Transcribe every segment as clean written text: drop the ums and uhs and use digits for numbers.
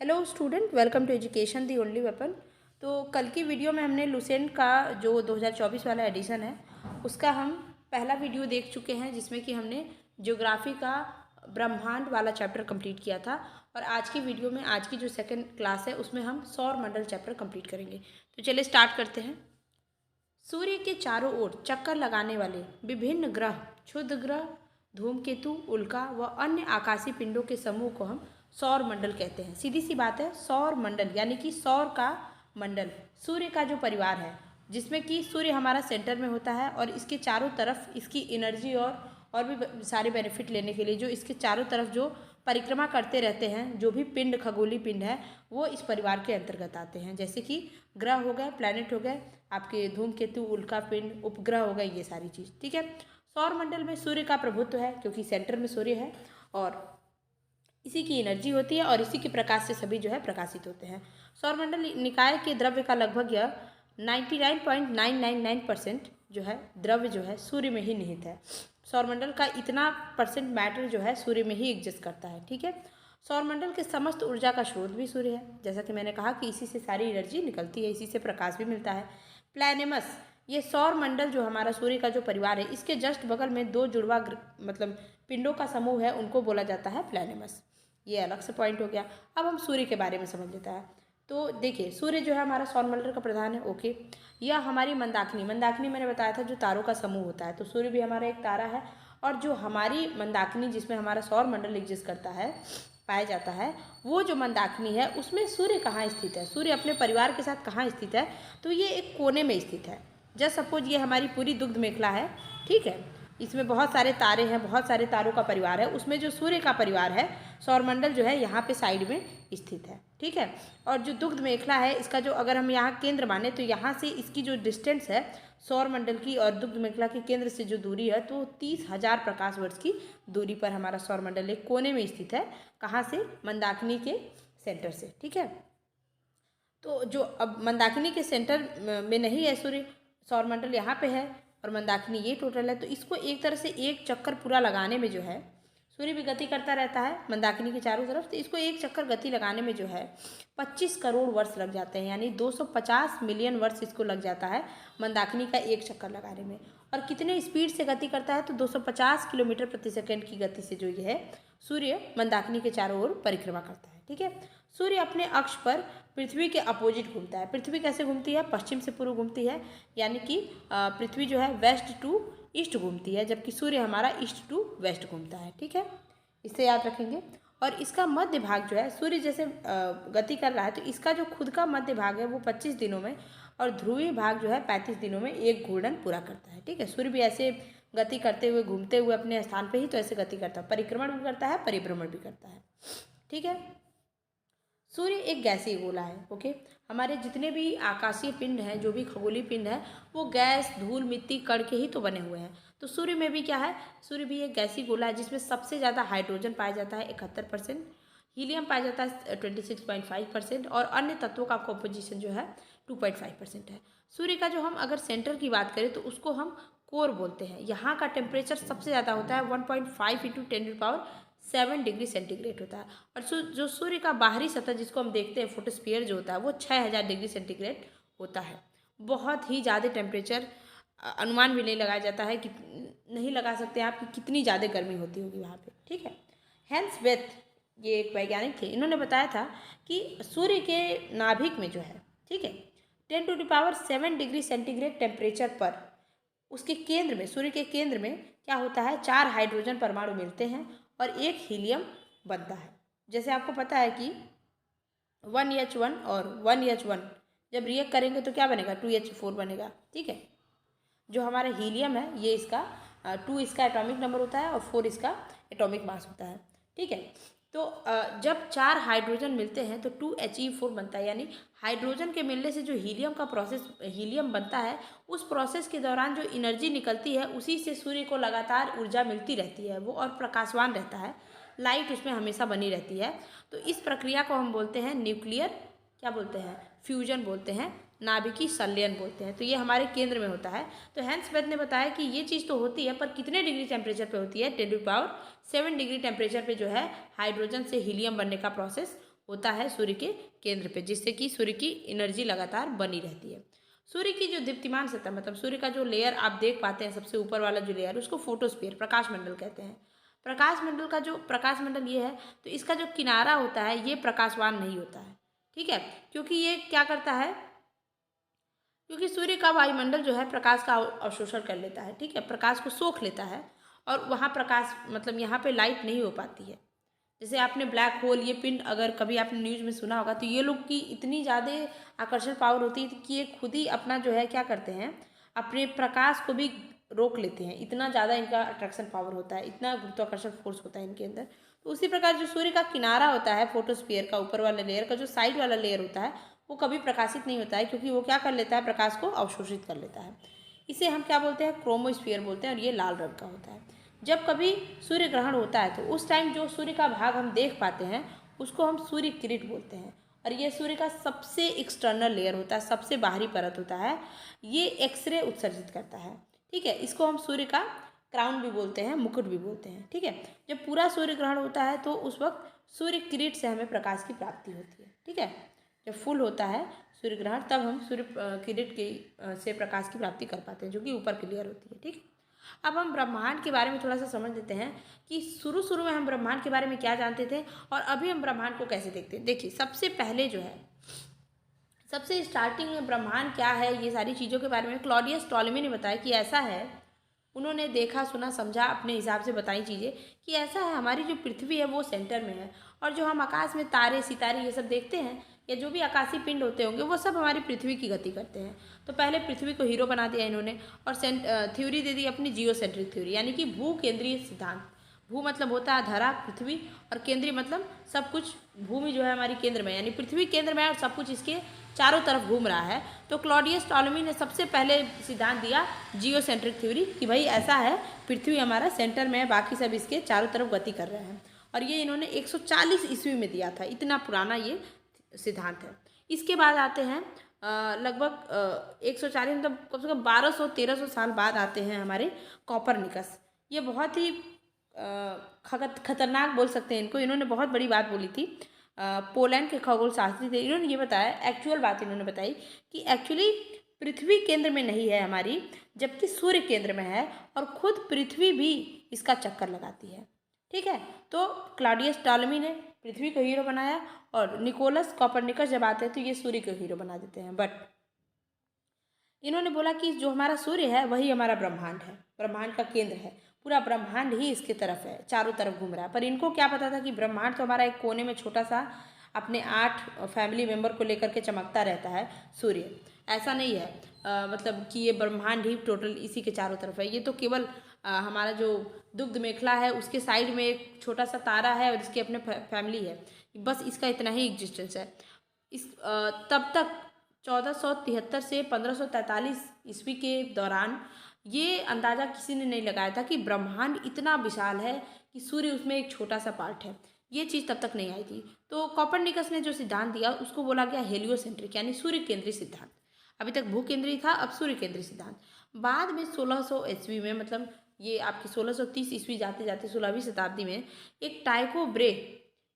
Hello student, welcome to education the only weapon. तो कल की वीडियो में हमने लुसेंट का जो 2024 वाला एडिशन है उसका हम पहला वीडियो देख चुके हैं, जिसमें कि हमने ज्योग्राफी का ब्रह्मांड वाला चैप्टर कंप्लीट किया था। और आज की वीडियो में, आज की जो सेकंड क्लास है, उसमें हम सौर मंडल चैप्टर कंप्लीट करेंगे। तो चलिए स्टार्ट करते हैं। सूर्य के चारों ओर चक्कर लगाने वाले विभिन्न ग्रह, क्षुद्र ग्रह, धूमकेतु, उल्का व अन्य आकाशीय पिंडों के समूह को हम सौर मंडल कहते हैं। सीधी सी बात है, सौर मंडल यानी कि सौर का मंडल सूर्य का जो परिवार है, जिसमें कि सूर्य हमारा सेंटर में होता है और इसके चारों तरफ इसकी एनर्जी और भी सारे बेनिफिट लेने के लिए जो इसके चारों तरफ जो परिक्रमा करते रहते हैं, जो भी पिंड, खगोलीय पिंड है, वो इस परिवार के अंतर्गत आते हैं। जैसे कि ग्रह हो गए, प्लैनेट हो गए, आपके धूमकेतु, उल्का पिंड, उपग्रह हो गए, ये सारी चीज़। ठीक है। सौर मंडल में सूर्य का प्रभुत्व है क्योंकि सेंटर में सूर्य है और इसी की एनर्जी होती है और इसी के प्रकाश से सभी जो है प्रकाशित होते हैं। सौरमंडल निकाय के द्रव्य का लगभग यह 99.999% जो है द्रव्य जो है सूर्य में ही निहित है। सौरमंडल का इतना परसेंट मैटर जो है सूर्य में ही एग्जिस्ट करता है। ठीक है। सौरमंडल के समस्त ऊर्जा का स्रोत भी सूर्य है। जैसा कि मैंने कहा कि इसी से सारी एनर्जी निकलती है, इसी से प्रकाश भी मिलता है। प्लैनेमस, ये सौर मंडल जो हमारा सूर्य का जो परिवार है, इसके जस्ट बगल में दो जुड़वा मतलब पिंडों का समूह है, उनको बोला जाता है प्लैनेमस। ये अलग से पॉइंट हो गया। अब हम सूर्य के बारे में समझ लेता है। तो देखिए, सूर्य जो है हमारा सौरमंडल का प्रधान है। ओके। यह हमारी मंदाकिनी, मंदाकिनी मैंने बताया था जो तारों का समूह होता है, तो सूर्य भी हमारा एक तारा है। और जो हमारी मंदाकिनी, जिसमें हमारा सौरमंडल एग्जिस्ट करता है, पाया जाता है, वो जो मंदाकिनी है उसमें सूर्य कहाँ स्थित है, सूर्य अपने परिवार के साथ कहाँ स्थित है, तो ये एक कोने में स्थित है। जस्ट सपोज ये हमारी पूरी दुग्ध मेखला है। ठीक है। इसमें बहुत सारे तारे हैं, बहुत सारे तारों का परिवार है, उसमें जो सूर्य का परिवार है, सौरमंडल जो है यहाँ पे साइड में स्थित है। ठीक है। और जो दुग्ध मेखला है, इसका जो अगर हम यहाँ केंद्र माने तो यहाँ से इसकी जो डिस्टेंस है सौरमंडल की और दुग्ध मेखला के केंद्र से जो दूरी है, तो 30,000 प्रकाश वर्ष की दूरी पर हमारा सौरमंडल एक कोने में स्थित है। कहाँ से? मंदाकिनी के सेंटर से। ठीक है। तो जो अब मंदाकिनी के सेंटर में नहीं है सूर्य, सौरमंडल यहाँ पे है और मंदाकिनी ये टोटल है, तो इसको एक तरह से एक चक्कर पूरा लगाने में जो है, सूर्य भी गति करता रहता है मंदाकिनी के चारों तरफ, तो इसको एक चक्कर गति लगाने में जो है 25 करोड़ वर्ष लग जाते हैं, यानी 250 मिलियन वर्ष इसको लग जाता है मंदाकिनी का एक चक्कर लगाने में। और कितने स्पीड से गति करता है, तो 250 किलोमीटर प्रति सेकेंड की गति से जो ये है सूर्य मंदाकिनी के चारों ओर परिक्रमा करता है। ठीक है। सूर्य अपने अक्ष पर पृथ्वी के अपोजिट घूमता है। पृथ्वी कैसे घूमती है? पश्चिम से पूर्व घूमती है, यानी कि पृथ्वी जो है वेस्ट टू ईस्ट घूमती है, जबकि सूर्य हमारा ईस्ट टू वेस्ट घूमता है। ठीक है। इसे याद रखेंगे। और इसका मध्य भाग जो है, सूर्य जैसे गति कर रहा है, तो इसका जो खुद का मध्य भाग है वो 25 दिनों में, और ध्रुवीय भाग जो है 35 दिनों में एक घूर्णन पूरा करता है। ठीक है। सूर्य भी ऐसे गति करते हुए, घूमते हुए अपने स्थान पर ही तो ऐसे गति करता है, परिक्रमण भी करता है, परिभ्रमण भी करता है। ठीक है। सूर्य एक गैसीय गोला है। ओके। हमारे जितने भी आकाशीय पिंड हैं, जो भी खगोलीय पिंड है, वो गैस, धूल, मिट्टी, कण के ही तो बने हुए हैं। तो सूर्य में भी क्या है? सूर्य भी एक गैसीय गोला है, जिसमें सबसे ज़्यादा हाइड्रोजन पाया जाता है 71%, हीलियम पाया जाता है 26.5%, और अन्य तत्वों का कॉम्पोजिशन जो है 2.5% है। सूर्य का जो हम अगर सेंटर की बात करें तो उसको हम कोर बोलते हैं। यहाँ का टेम्परेचर सबसे ज़्यादा होता है 1.5 × 10⁷ डिग्री सेंटीग्रेड होता है। और जो सूर्य का बाहरी सतह जिसको हम देखते हैं, फोटोस्फीयर जो होता है, वो 6000 डिग्री सेंटीग्रेड होता है। बहुत ही ज़्यादा टेम्परेचर, अनुमान भी नहीं लगाया जाता है कि, नहीं लगा सकते आप कि कितनी ज़्यादा गर्मी होती होगी वहाँ पे। ठीक है। हेंस वेथ, ये एक वैज्ञानिक थे, इन्होंने बताया था कि सूर्य के नाभिक में जो है, ठीक है, 10⁷ डिग्री सेंटीग्रेड टेम्परेचर पर उसके केंद्र में, सूर्य के केंद्र में क्या होता है, 4 हाइड्रोजन परमाणु मिलते हैं और एक हीलियम बनता है। जैसे आपको पता है कि 1H1 और 1H1 जब रिएक्ट करेंगे तो क्या बनेगा? 2H4 बनेगा। ठीक है। जो हमारा हीलियम है, ये इसका 2 इसका एटॉमिक नंबर होता है और 4 इसका एटॉमिक मास होता है। ठीक है। तो जब 4 हाइड्रोजन मिलते हैं तो 2He4 बनता है, यानी हाइड्रोजन के मिलने से जो हीलियम का प्रोसेस, हीलियम बनता है, उस प्रोसेस के दौरान जो एनर्जी निकलती है, उसी से सूर्य को लगातार ऊर्जा मिलती रहती है, वो और प्रकाशवान रहता है, लाइट उसमें हमेशा बनी रहती है। तो इस प्रक्रिया को हम बोलते हैं न्यूक्लियर, क्या बोलते हैं? फ्यूजन बोलते हैं, नाभिकीय संलयन बोलते हैं। तो ये हमारे केंद्र में होता है। तो हेंस वेथ ने बताया कि ये चीज़ तो होती है, पर कितने डिग्री टेम्परेचर पे होती है? 10⁷ डिग्री टेम्परेचर पे जो है हाइड्रोजन से हीलियम बनने का प्रोसेस होता है सूर्य के केंद्र पे, जिससे कि सूर्य की एनर्जी लगातार बनी रहती है। सूर्य की जो दीप्तिमान सतह मतलब सूर्य का जो लेयर आप देख पाते हैं, सबसे ऊपर वाला जो लेयर उसको फोटोस्फीयर प्रकाश मंडल कहते हैं। प्रकाश मंडल का जो प्रकाश मंडल ये है, तो इसका जो किनारा होता है ये प्रकाशवान नहीं होता है, ठीक है, क्योंकि ये क्या करता है, क्योंकि सूर्य का वायुमंडल जो है प्रकाश का अवशोषण कर लेता है, ठीक है, प्रकाश को सोख लेता है और वहाँ प्रकाश मतलब यहाँ पे लाइट नहीं हो पाती है। जैसे आपने ब्लैक होल ये पिंड अगर कभी आपने न्यूज़ में सुना होगा, तो ये लोग की इतनी ज़्यादा आकर्षण पावर होती है कि ये खुद ही अपना जो है क्या करते हैं, अपने प्रकाश को भी रोक लेते हैं। इतना ज़्यादा इनका अट्रैक्शन पावर होता है, इतना गुरुत्वाकर्षण फोर्स होता है इनके अंदर। तो उसी प्रकार जो सूर्य का किनारा होता है फोटोस्फीयर का, ऊपर वाला लेयर का जो साइड वाला लेयर होता है वो कभी प्रकाशित नहीं होता है, क्योंकि वो क्या कर लेता है, प्रकाश को अवशोषित कर लेता है। इसे हम क्या बोलते हैं, क्रोमोस्फीयर बोलते हैं, और ये लाल रंग का होता है। जब कभी सूर्य ग्रहण होता है तो उस टाइम जो सूर्य का भाग हम देख पाते हैं उसको हम सूर्य किरीट बोलते हैं, और ये सूर्य का सबसे एक्सटर्नल लेयर होता है, सबसे बाहरी परत होता है। ये एक्सरे उत्सर्जित करता है, ठीक है। इसको हम सूर्य का क्राउन भी बोलते हैं, मुकुट भी बोलते हैं, ठीक है। जब पूरा सूर्य ग्रहण होता है तो उस वक्त सूर्य किरीट से हमें प्रकाश की प्राप्ति होती है, ठीक है। जब फुल होता है सूर्य ग्रहण तब हम सूर्य किरीट के से प्रकाश की प्राप्ति कर पाते हैं, जो कि ऊपर की लेयर होती है, ठीक। अब हम ब्रह्मांड के बारे में थोड़ा सा समझ लेते हैं कि शुरू शुरू में हम ब्रह्मांड के बारे में क्या जानते थे और अभी हम ब्रह्मांड को कैसे देखते हैं। देखिए, सबसे पहले जो है, सबसे स्टार्टिंग में ब्रह्मांड क्या है, ये सारी चीज़ों के बारे में क्लॉडियस टॉलेमी ने बताया कि ऐसा है। उन्होंने देखा सुना समझा अपने हिसाब से बताई चीज़ें कि ऐसा है, हमारी जो पृथ्वी है वो सेंटर में है, और जो हम आकाश में तारे सितारे ये सब देखते हैं या जो भी आकाशीय पिंड होते होंगे वो सब हमारी पृथ्वी की गति करते हैं। तो पहले पृथ्वी को हीरो बना दिया इन्होंने और थ्योरी दे दी अपनी जियोसेंट्रिक थ्योरी, यानी कि भू केंद्रीय सिद्धांत। भू मतलब होता है धरा पृथ्वी, और केंद्रीय मतलब सब कुछ, भूमि जो है हमारी केंद्र में, यानी पृथ्वी केंद्र में है और सब कुछ इसके चारों तरफ घूम रहा है। तो क्लॉडियस टॉलेमी ने सबसे पहले सिद्धांत दिया जियोसेंट्रिक थ्योरी कि भाई ऐसा है, पृथ्वी हमारा सेंटर में है, बाकी सब इसके चारों तरफ गति कर रहे हैं। और ये इन्होंने 140 ईस्वी में दिया था, इतना पुराना ये सिद्धांत है। इसके बाद आते हैं लगभग 140 मतलब कम से कम 1200-1300 साल बाद आते हैं हमारे कॉपरनिकस। ये बहुत ही खतरनाक बोल सकते हैं इनको, इन्होंने बहुत बड़ी बात बोली थी। पोलैंड के खगोल शास्त्री थे, इन्होंने ये बताया, एक्चुअल बात इन्होंने बताई कि एक्चुअली पृथ्वी केंद्र में नहीं है हमारी, जबकि सूर्य केंद्र में है, और खुद पृथ्वी भी इसका चक्कर लगाती है, ठीक है। तो क्लॉडियस टॉलेमी ने पृथ्वी को हीरो बनाया और निकोलस कॉपरनिकस जब आते हैं तो ये सूर्य को हीरो बना देते हैं। बट इन्होंने बोला कि जो हमारा सूर्य है वही हमारा ब्रह्मांड है, ब्रह्मांड का केंद्र है, पूरा ब्रह्मांड ही इसके तरफ है, चारों तरफ घूम रहा है। पर इनको क्या पता था कि ब्रह्मांड तो हमारा एक कोने में छोटा सा अपने 8 फैमिली मेंबर को लेकर के चमकता रहता है सूर्य, ऐसा नहीं है मतलब कि ये ब्रह्मांड ही टोटल इसी के चारों तरफ है। ये तो केवल हमारा जो दुग्ध मेखला है उसके साइड में एक छोटा सा तारा है और इसकी अपने फैमिली है, बस इसका इतना ही एग्जिस्टेंस है। इस तब तक 1473 से 1543 ईस्वी के दौरान ये अंदाज़ा किसी ने नहीं लगाया था कि ब्रह्मांड इतना विशाल है कि सूर्य उसमें एक छोटा सा पार्ट है, ये चीज़ तब तक नहीं आई थी। तो कॉपरनिकस ने जो सिद्धांत दिया उसको बोला गया हेलियोसेंट्रिक, यानी सूर्य केंद्रीय सिद्धांत। अभी तक भू केंद्रीय था, अब सूर्य केंद्रीय सिद्धांत। बाद में 1600 ईस्वी में, मतलब ये आपकी 1630 ईस्वी जाते जाते 16वीं शताब्दी में, एक टाइको ब्रे,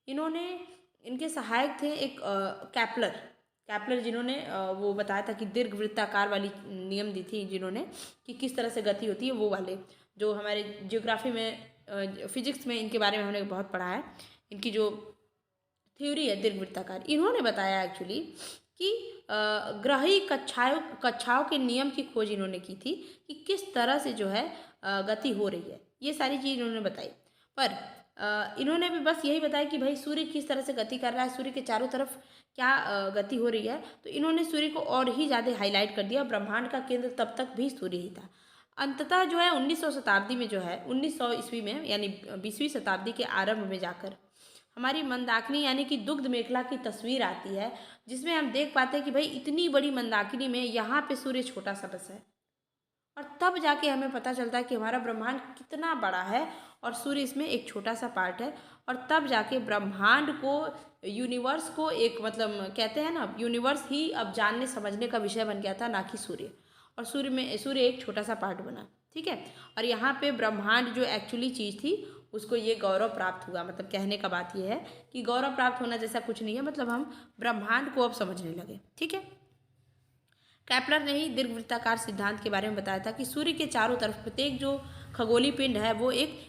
इन्होंने, इनके सहायक थे एक कैप्लर जिन्होंने वो बताया था कि दीर्घ वृत्ताकार वाली नियम दी थी, जिन्होंने कि किस तरह से गति होती है, वो वाले जो हमारे जियोग्राफी में फिजिक्स में इनके बारे में हमने बहुत पढ़ा है। इनकी जो थ्योरी है दीर्घ वृत्ताकार, इन्होंने बताया एक्चुअली कि ग्रही कक्षाओं के नियम की खोज इन्होंने की थी कि किस तरह से जो है गति हो रही है, ये सारी चीज़ इन्होंने बताई। पर इन्होंने भी बस यही बताया कि भाई सूर्य किस तरह से गति कर रहा है, सूर्य के चारों तरफ क्या गति हो रही है। तो इन्होंने सूर्य को और ही ज़्यादा हाईलाइट कर दिया। ब्रह्मांड का केंद्र तब तक भी सूर्य ही था। अंततः जो है 1900 शताब्दी में जो है 1900 ईस्वी में, यानी 20वीं शताब्दी के आरंभ में जाकर हमारी मंदाकिनी यानी कि दुग्ध मेखला की तस्वीर आती है, जिसमें हम देख पाते हैं कि भाई इतनी बड़ी मंदाकिनी में यहाँ पे सूर्य छोटा सा बस है, और तब जाके हमें पता चलता है कि हमारा ब्रह्मांड कितना बड़ा है और सूर्य इसमें एक छोटा सा पार्ट है। और तब जाके ब्रह्मांड को, यूनिवर्स को एक, मतलब कहते हैं ना, यूनिवर्स ही अब जानने समझने का विषय बन गया था, ना कि सूर्य। और सूर्य एक छोटा सा पार्ट बना, ठीक है। और यहाँ पे ब्रह्मांड जो एक्चुअली चीज़ थी उसको ये गौरव प्राप्त हुआ। मतलब कहने का बात ये है कि गौरव प्राप्त होना जैसा कुछ नहीं है, मतलब हम ब्रह्मांड को अब समझने लगे। ठीक है, केपलर ने ही दीर्घवृत्ताकार सिद्धांत के बारे में बताया था कि सूर्य के चारों तरफ प्रत्येक जो खगोलीय पिंड है वो एक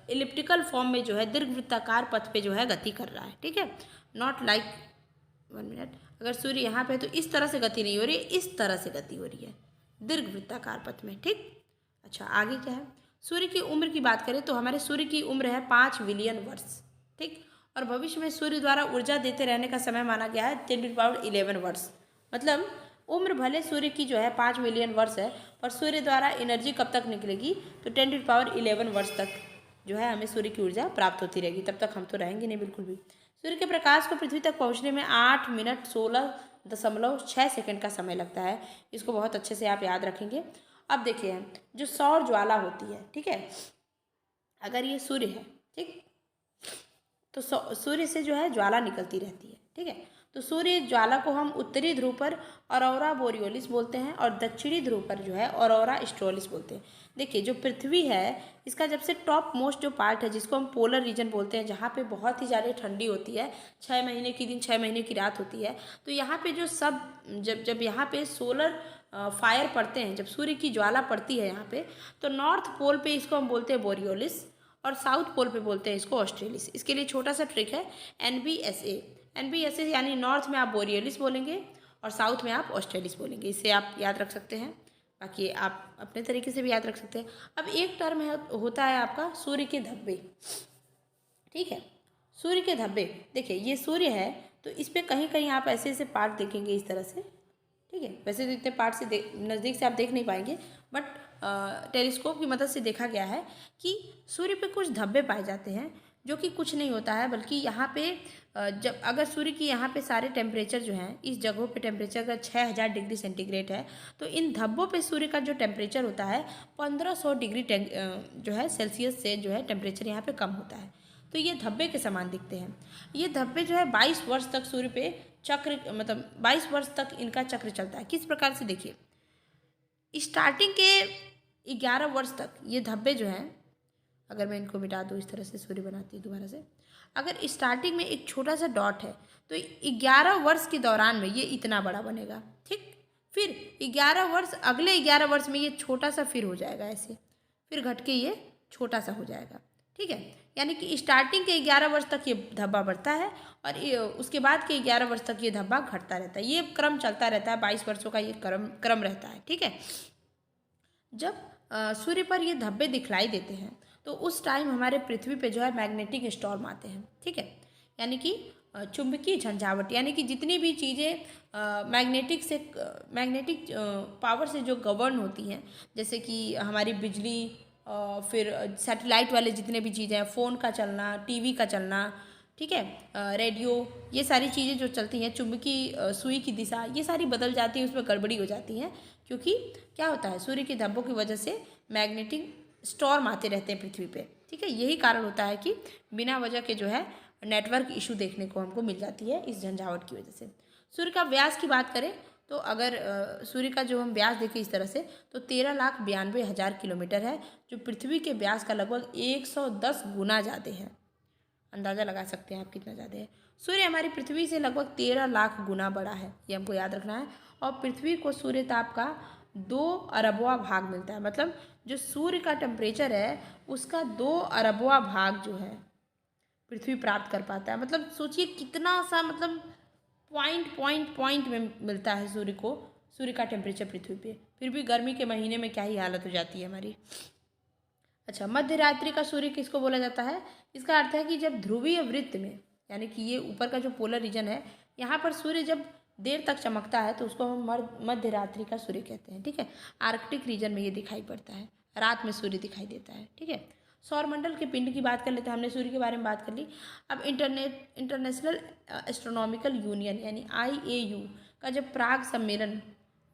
इलिप्टिकल फॉर्म में जो है दीर्घवृत्ताकार पथ पे जो है गति कर रहा है। ठीक है, नॉट लाइक 1 मिनट, अगर सूर्य यहाँ पे है तो इस तरह से गति नहीं हो रही है, इस तरह से गति हो रही है दीर्घवृत्ताकार पथ में। ठीक, अच्छा आगे क्या है, सूर्य की उम्र की बात करें तो हमारे सूर्य की उम्र है 5 बिलियन वर्ष। ठीक, और भविष्य में सूर्य द्वारा ऊर्जा देते रहने का समय माना गया है 10⁻11 वर्ष। मतलब उम्र भले सूर्य की जो है 5 मिलियन वर्ष है, पर सूर्य द्वारा एनर्जी कब तक निकलेगी तो 10⁻11 वर्ष तक जो है हमें सूर्य की ऊर्जा प्राप्त होती रहेगी। तब तक हम तो रहेंगे नहीं बिल्कुल भी। सूर्य के प्रकाश को पृथ्वी तक पहुंचने में 8 मिनट 16.6 सेकंड का समय लगता है। इसको बहुत अच्छे से आप याद रखेंगे। अब देखिए, जो सौर ज्वाला होती है, ठीक है, अगर ये सूर्य है, ठीक, तो सूर्य से जो है ज्वाला निकलती रहती है। ठीक है, तो सूर्य ज्वाला को हम उत्तरी ध्रुव पर ऑरोरा बोरियोलिस बोलते हैं और दक्षिणी ध्रुव पर जो है ऑरोरा ऑस्ट्रेलिस बोलते हैं। देखिए, जो पृथ्वी है इसका जब से टॉप मोस्ट जो पार्ट है जिसको हम पोलर रीजन बोलते हैं, जहाँ पे बहुत ही ज़्यादा ठंडी होती है, 6 महीने की दिन 6 महीने की रात होती है, तो यहाँ पे जो सब जब यहाँ पे सोलर फायर पड़ते हैं, जब सूर्य की ज्वाला पड़ती है यहाँ पे, तो नॉर्थ पोल पे इसको हम बोलते हैं बोरियोलिस और साउथ पोल पे बोलते हैं इसको ऑस्ट्रेलिस। इसके लिए छोटा सा ट्रिक है, NBSA यानी नॉर्थ में आप बोरियोलिस बोलेंगे और साउथ में आप ऑस्ट्रेलिस बोलेंगे। इसे आप याद रख सकते हैं, बाकी आप अपने तरीके से भी याद रख सकते हैं। अब एक टर्म होता है आपका सूर्य के धब्बे। ठीक है, सूर्य के धब्बे, देखिए ये सूर्य है तो इस पर कहीं कहीं आप ऐसे ऐसे पार्ट देखेंगे इस तरह से। ठीक है, वैसे तो इतने पार्ट से नज़दीक से आप देख नहीं पाएंगे, बट टेलीस्कोप की मदद से देखा गया है कि सूर्य पे कुछ धब्बे पाए जाते हैं, जो कि कुछ नहीं होता है, बल्कि यहाँ पे जब अगर सूर्य की यहाँ पे सारे टेम्परेचर जो हैं, इस जगहों पे टेम्परेचर अगर 6000 डिग्री सेंटीग्रेड है, तो इन धब्बों पे सूर्य का जो टेम्परेचर होता है 1500 डिग्री जो है सेल्सियस से जो है टेम्परेचर यहाँ पे कम होता है। तो ये धब्बे के समान दिखते हैं। ये धब्बे जो है 22 वर्ष तक सूर्य पे चक्र, मतलब 22 वर्ष तक इनका चक्र चलता है। किस प्रकार से, देखिए, स्टार्टिंग के 11 वर्ष तक ये धब्बे जो हैं, अगर मैं इनको मिटा दूँ, इस तरह से सूर्य बनाती है दोबारा से, अगर स्टार्टिंग में एक छोटा सा डॉट है तो 11 वर्ष के दौरान में ये इतना बड़ा बनेगा। ठीक, फिर 11 वर्ष, अगले 11 वर्ष में ये छोटा सा फिर हो जाएगा ऐसे, फिर घट के ये छोटा सा हो जाएगा। ठीक है, यानी कि स्टार्टिंग के 11 वर्ष तक ये धब्बा बढ़ता है और उसके बाद के 11 वर्ष तक ये धब्बा घटता रहता है। ये क्रम चलता रहता है, 22 वर्षों का ये क्रम रहता है। ठीक है, जब सूर्य पर ये धब्बे दिखलाई देते हैं तो उस टाइम हमारे पृथ्वी पे जो है मैग्नेटिक स्टॉर्म आते हैं। ठीक है, यानी कि चुंबकीय झंझावट, यानी कि जितनी भी चीज़ें मैग्नेटिक पावर से जो गवर्न होती हैं, जैसे कि हमारी बिजली, फिर सैटेलाइट वाले जितने भी चीज़ें हैं, फ़ोन का चलना, टीवी का चलना, ठीक है, रेडियो, ये सारी चीज़ें जो चलती हैं, चुंबकीय सुई की दिशा ये सारी बदल जाती है, उसमें गड़बड़ी हो जाती है, क्योंकि क्या होता है, सूर्य के धब्बों की वजह से मैग्नेटिक स्टॉर्म आते रहते हैं पृथ्वी पे। ठीक है, यही कारण होता है कि बिना वजह के जो है नेटवर्क इशू देखने को हमको मिल जाती है इस झंझावट की वजह से। सूर्य का व्यास की बात करें तो अगर सूर्य का जो हम व्यास देखें इस तरह से, तो 13,92,000 किलोमीटर है, जो पृथ्वी के व्यास का लगभग 110 गुना ज़्यादा है। अंदाज़ा लगा सकते हैं आप कितना ज़्यादा है। सूर्य हमारी पृथ्वी से लगभग 13 लाख गुना बड़ा है, ये हमको याद रखना है। और पृथ्वी को सूर्य ताप का 2 अरबवां भाग मिलता है, मतलब जो सूर्य का टेम्परेचर है उसका 2 अरबवां भाग जो है पृथ्वी प्राप्त कर पाता है। मतलब सोचिए कितना सा, मतलब पॉइंट में मिलता है सूर्य को, सूर्य का टेम्परेचर पृथ्वी पे। फिर भी गर्मी के महीने में क्या ही हालत हो जाती है हमारी। अच्छा, मध्य रात्रि का सूर्य किसको बोला जाता है? इसका अर्थ है कि जब ध्रुवीय वृत्त में, यानी कि ये ऊपर का जो पोलर रीजन है, यहाँ पर सूर्य जब देर तक चमकता है तो उसको हम मध्य रात्रि का सूर्य कहते हैं। ठीक है, आर्कटिक रीजन में ये दिखाई पड़ता है, रात में सूर्य दिखाई देता है। ठीक है, सौरमंडल के पिंड की बात कर लेते हैं, हमने सूर्य के बारे में बात कर ली। अब इंटरनेशनल एस्ट्रोनॉमिकल यूनियन यानी IAU का जब प्राग सम्मेलन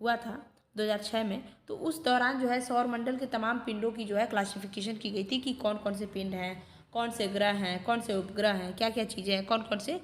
हुआ था 2006 में, तो उस दौरान जो है सौरमंडल के तमाम पिंडों की जो है क्लासिफिकेशन की गई थी कि कौन कौन से पिंड हैं, कौन से ग्रह हैं, कौन से उपग्रह हैं, क्या क्या चीज़ें हैं, कौन कौन से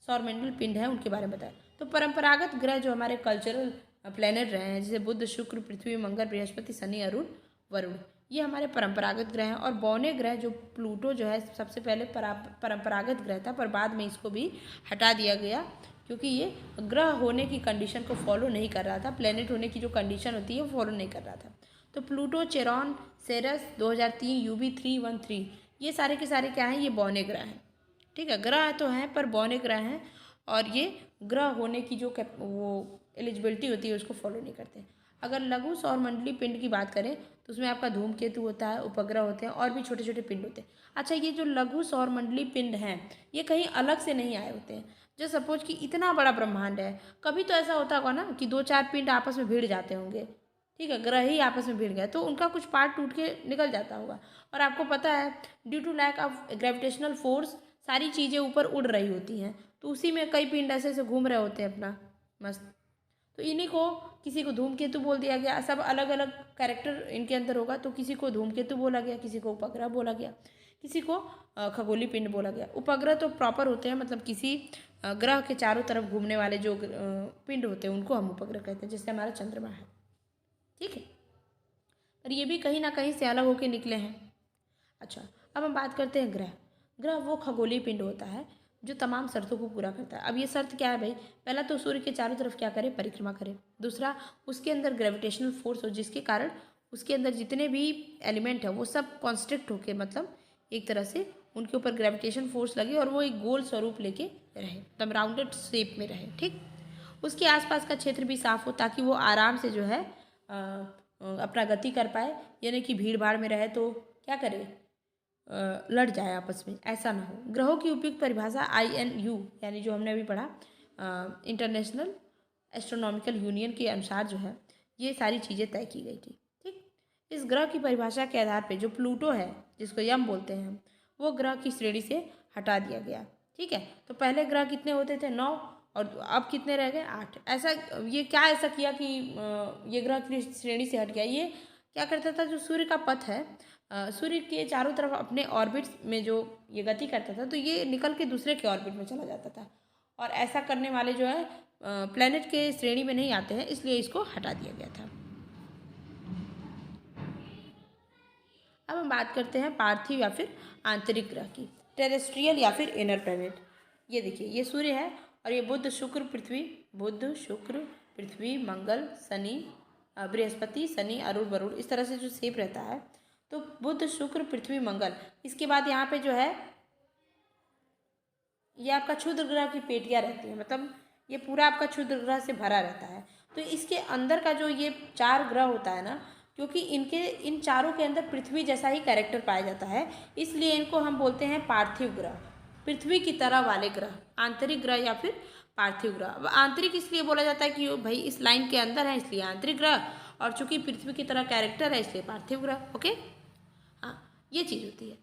सौरमंडल पिंड हैं, उनके बारे में बताया। तो परंपरागत ग्रह जो हमारे कल्चरल प्लैनेट रहे हैं, जैसे बुध, शुक्र, पृथ्वी, मंगल, बृहस्पति, शनि, अरुण, वरुण, ये हमारे परंपरागत ग्रह हैं। और बौने ग्रह जो प्लूटो जो है सबसे पहले परंपरागत ग्रह था, पर बाद में इसको भी हटा दिया गया क्योंकि ये ग्रह होने की कंडीशन को फॉलो नहीं कर रहा था, प्लेनेट होने की जो कंडीशन होती है वो फॉलो नहीं कर रहा था। तो प्लूटो, चेरॉन, सेरस, 2003, UV 313 ये सारे के सारे क्या हैं, ये बौने ग्रह हैं। ठीक है, ग्रह तो हैं पर बौने ग्रह हैं, और ये ग्रह होने की जो वो एलिजिबिलिटी होती है उसको फॉलो नहीं करते। अगर लघु सौर मंडलीय पिंड की बात करें तो उसमें आपका धूमकेतु होता है, उपग्रह होते हैं और भी छोटे छोटे पिंड होते हैं। अच्छा, ये जो लघु सौर मंडलीय पिंड हैं ये कहीं अलग से नहीं आए होते हैं। जो सपोज कि इतना बड़ा ब्रह्मांड है, कभी तो ऐसा होता होगा ना कि 2-4 पिंड आपस में भिड़ जाते होंगे। ठीक है, ग्रह ही आपस में भिड़ गए तो उनका कुछ पार्ट टूट के निकल जाता होगा। और आपको पता है due to lack of gravitational force सारी चीज़ें ऊपर उड़ रही होती हैं, तो उसी में कई पिंड ऐसे ऐसे घूम रहे होते हैं अपना मस्त। तो इन्हीं को किसी को धूमकेतु बोल दिया गया। सब अलग अलग कैरेक्टर इनके अंदर होगा, तो किसी को धूमकेतु बोला गया, किसी को उपग्रह बोला गया, किसी को खगोलीय पिंड बोला गया। उपग्रह तो प्रॉपर होते हैं, मतलब किसी ग्रह के चारों तरफ घूमने वाले जो पिंड होते हैं उनको हम उपग्रह कहते हैं, जैसे हमारा चंद्रमा है। ठीक है, पर ये भी कहीं ना कहीं से अलग होकर निकले हैं। अच्छा, अब हम बात करते हैं ग्रह। ग्रह वो खगोलीय पिंड होता है जो तमाम शर्तों को पूरा करता है। अब ये शर्त क्या है भाई, पहला तो सूर्य के चारों तरफ क्या करे, परिक्रमा करे। दूसरा, उसके अंदर ग्रेविटेशनल फोर्स हो जिसके कारण उसके अंदर जितने भी एलिमेंट है वो सब कॉन्स्ट्रिक्ट होके, मतलब एक तरह से उनके ऊपर ग्रेविटेशन फोर्स लगे और वो एक गोल स्वरूप लेके रहे, मतलब राउंडेड शेप में रहे। ठीक, उसके आसपास का क्षेत्र भी साफ हो ताकि वो आराम से जो है अपना गति कर पाए, यानी कि भीड़ भाड़ में रहे तो क्या करे, लड़ जाए आपस में, ऐसा ना हो। ग्रहों की उपयुक्त परिभाषा INU यानी जो हमने अभी पढ़ा इंटरनेशनल एस्ट्रोनॉमिकल यूनियन के अनुसार जो है ये सारी चीज़ें तय की गई थी। ठीक, इस ग्रह की परिभाषा के आधार पे जो प्लूटो है जिसको यम बोलते हैं हम, वो ग्रह की श्रेणी से हटा दिया गया। ठीक है, तो पहले ग्रह कितने होते थे, 9, और अब कितने रह गए, 8। ऐसा ये क्या ऐसा किया कि ये ग्रह की श्रेणी से हट गया, ये क्या करता था, जो सूर्य का पथ है सूर्य के चारों तरफ अपने ऑर्बिट में जो ये गति करता था, तो ये निकल के दूसरे के ऑर्बिट में चला जाता था, और ऐसा करने वाले जो है प्लेनेट के श्रेणी में नहीं आते हैं, इसलिए इसको हटा दिया गया था। अब हम बात करते हैं पार्थिव या फिर आंतरिक ग्रह की, टेरेस्ट्रियल या फिर इनर प्लेनेट। ये देखिए, ये सूर्य है और ये बुध शुक्र पृथ्वी मंगल शनि बृहस्पति शनि अरुण वरुण इस तरह से जो शेप रहता है। तो बुध शुक्र पृथ्वी मंगल, इसके बाद यहाँ पे जो है ये आपका क्षुद्र ग्रह की पेटियाँ रहती हैं, मतलब ये पूरा आपका क्षुद्र ग्रह से भरा रहता है। तो इसके अंदर का जो ये 4 ग्रह होता है ना, क्योंकि इन चारों के अंदर पृथ्वी जैसा ही कैरेक्टर पाया जाता है, इसलिए इनको हम बोलते हैं पार्थिव ग्रह, पृथ्वी की तरह वाले ग्रह, आंतरिक ग्रह या फिर पार्थिव ग्रह। अब आंतरिक इसलिए बोला जाता है कि भाई इस लाइन के अंदर है इसलिए आंतरिक ग्रह, और चूंकि पृथ्वी की तरह कैरेक्टर है इसलिए पार्थिव ग्रह। ओके, हाँ, ये चीज़ होती है।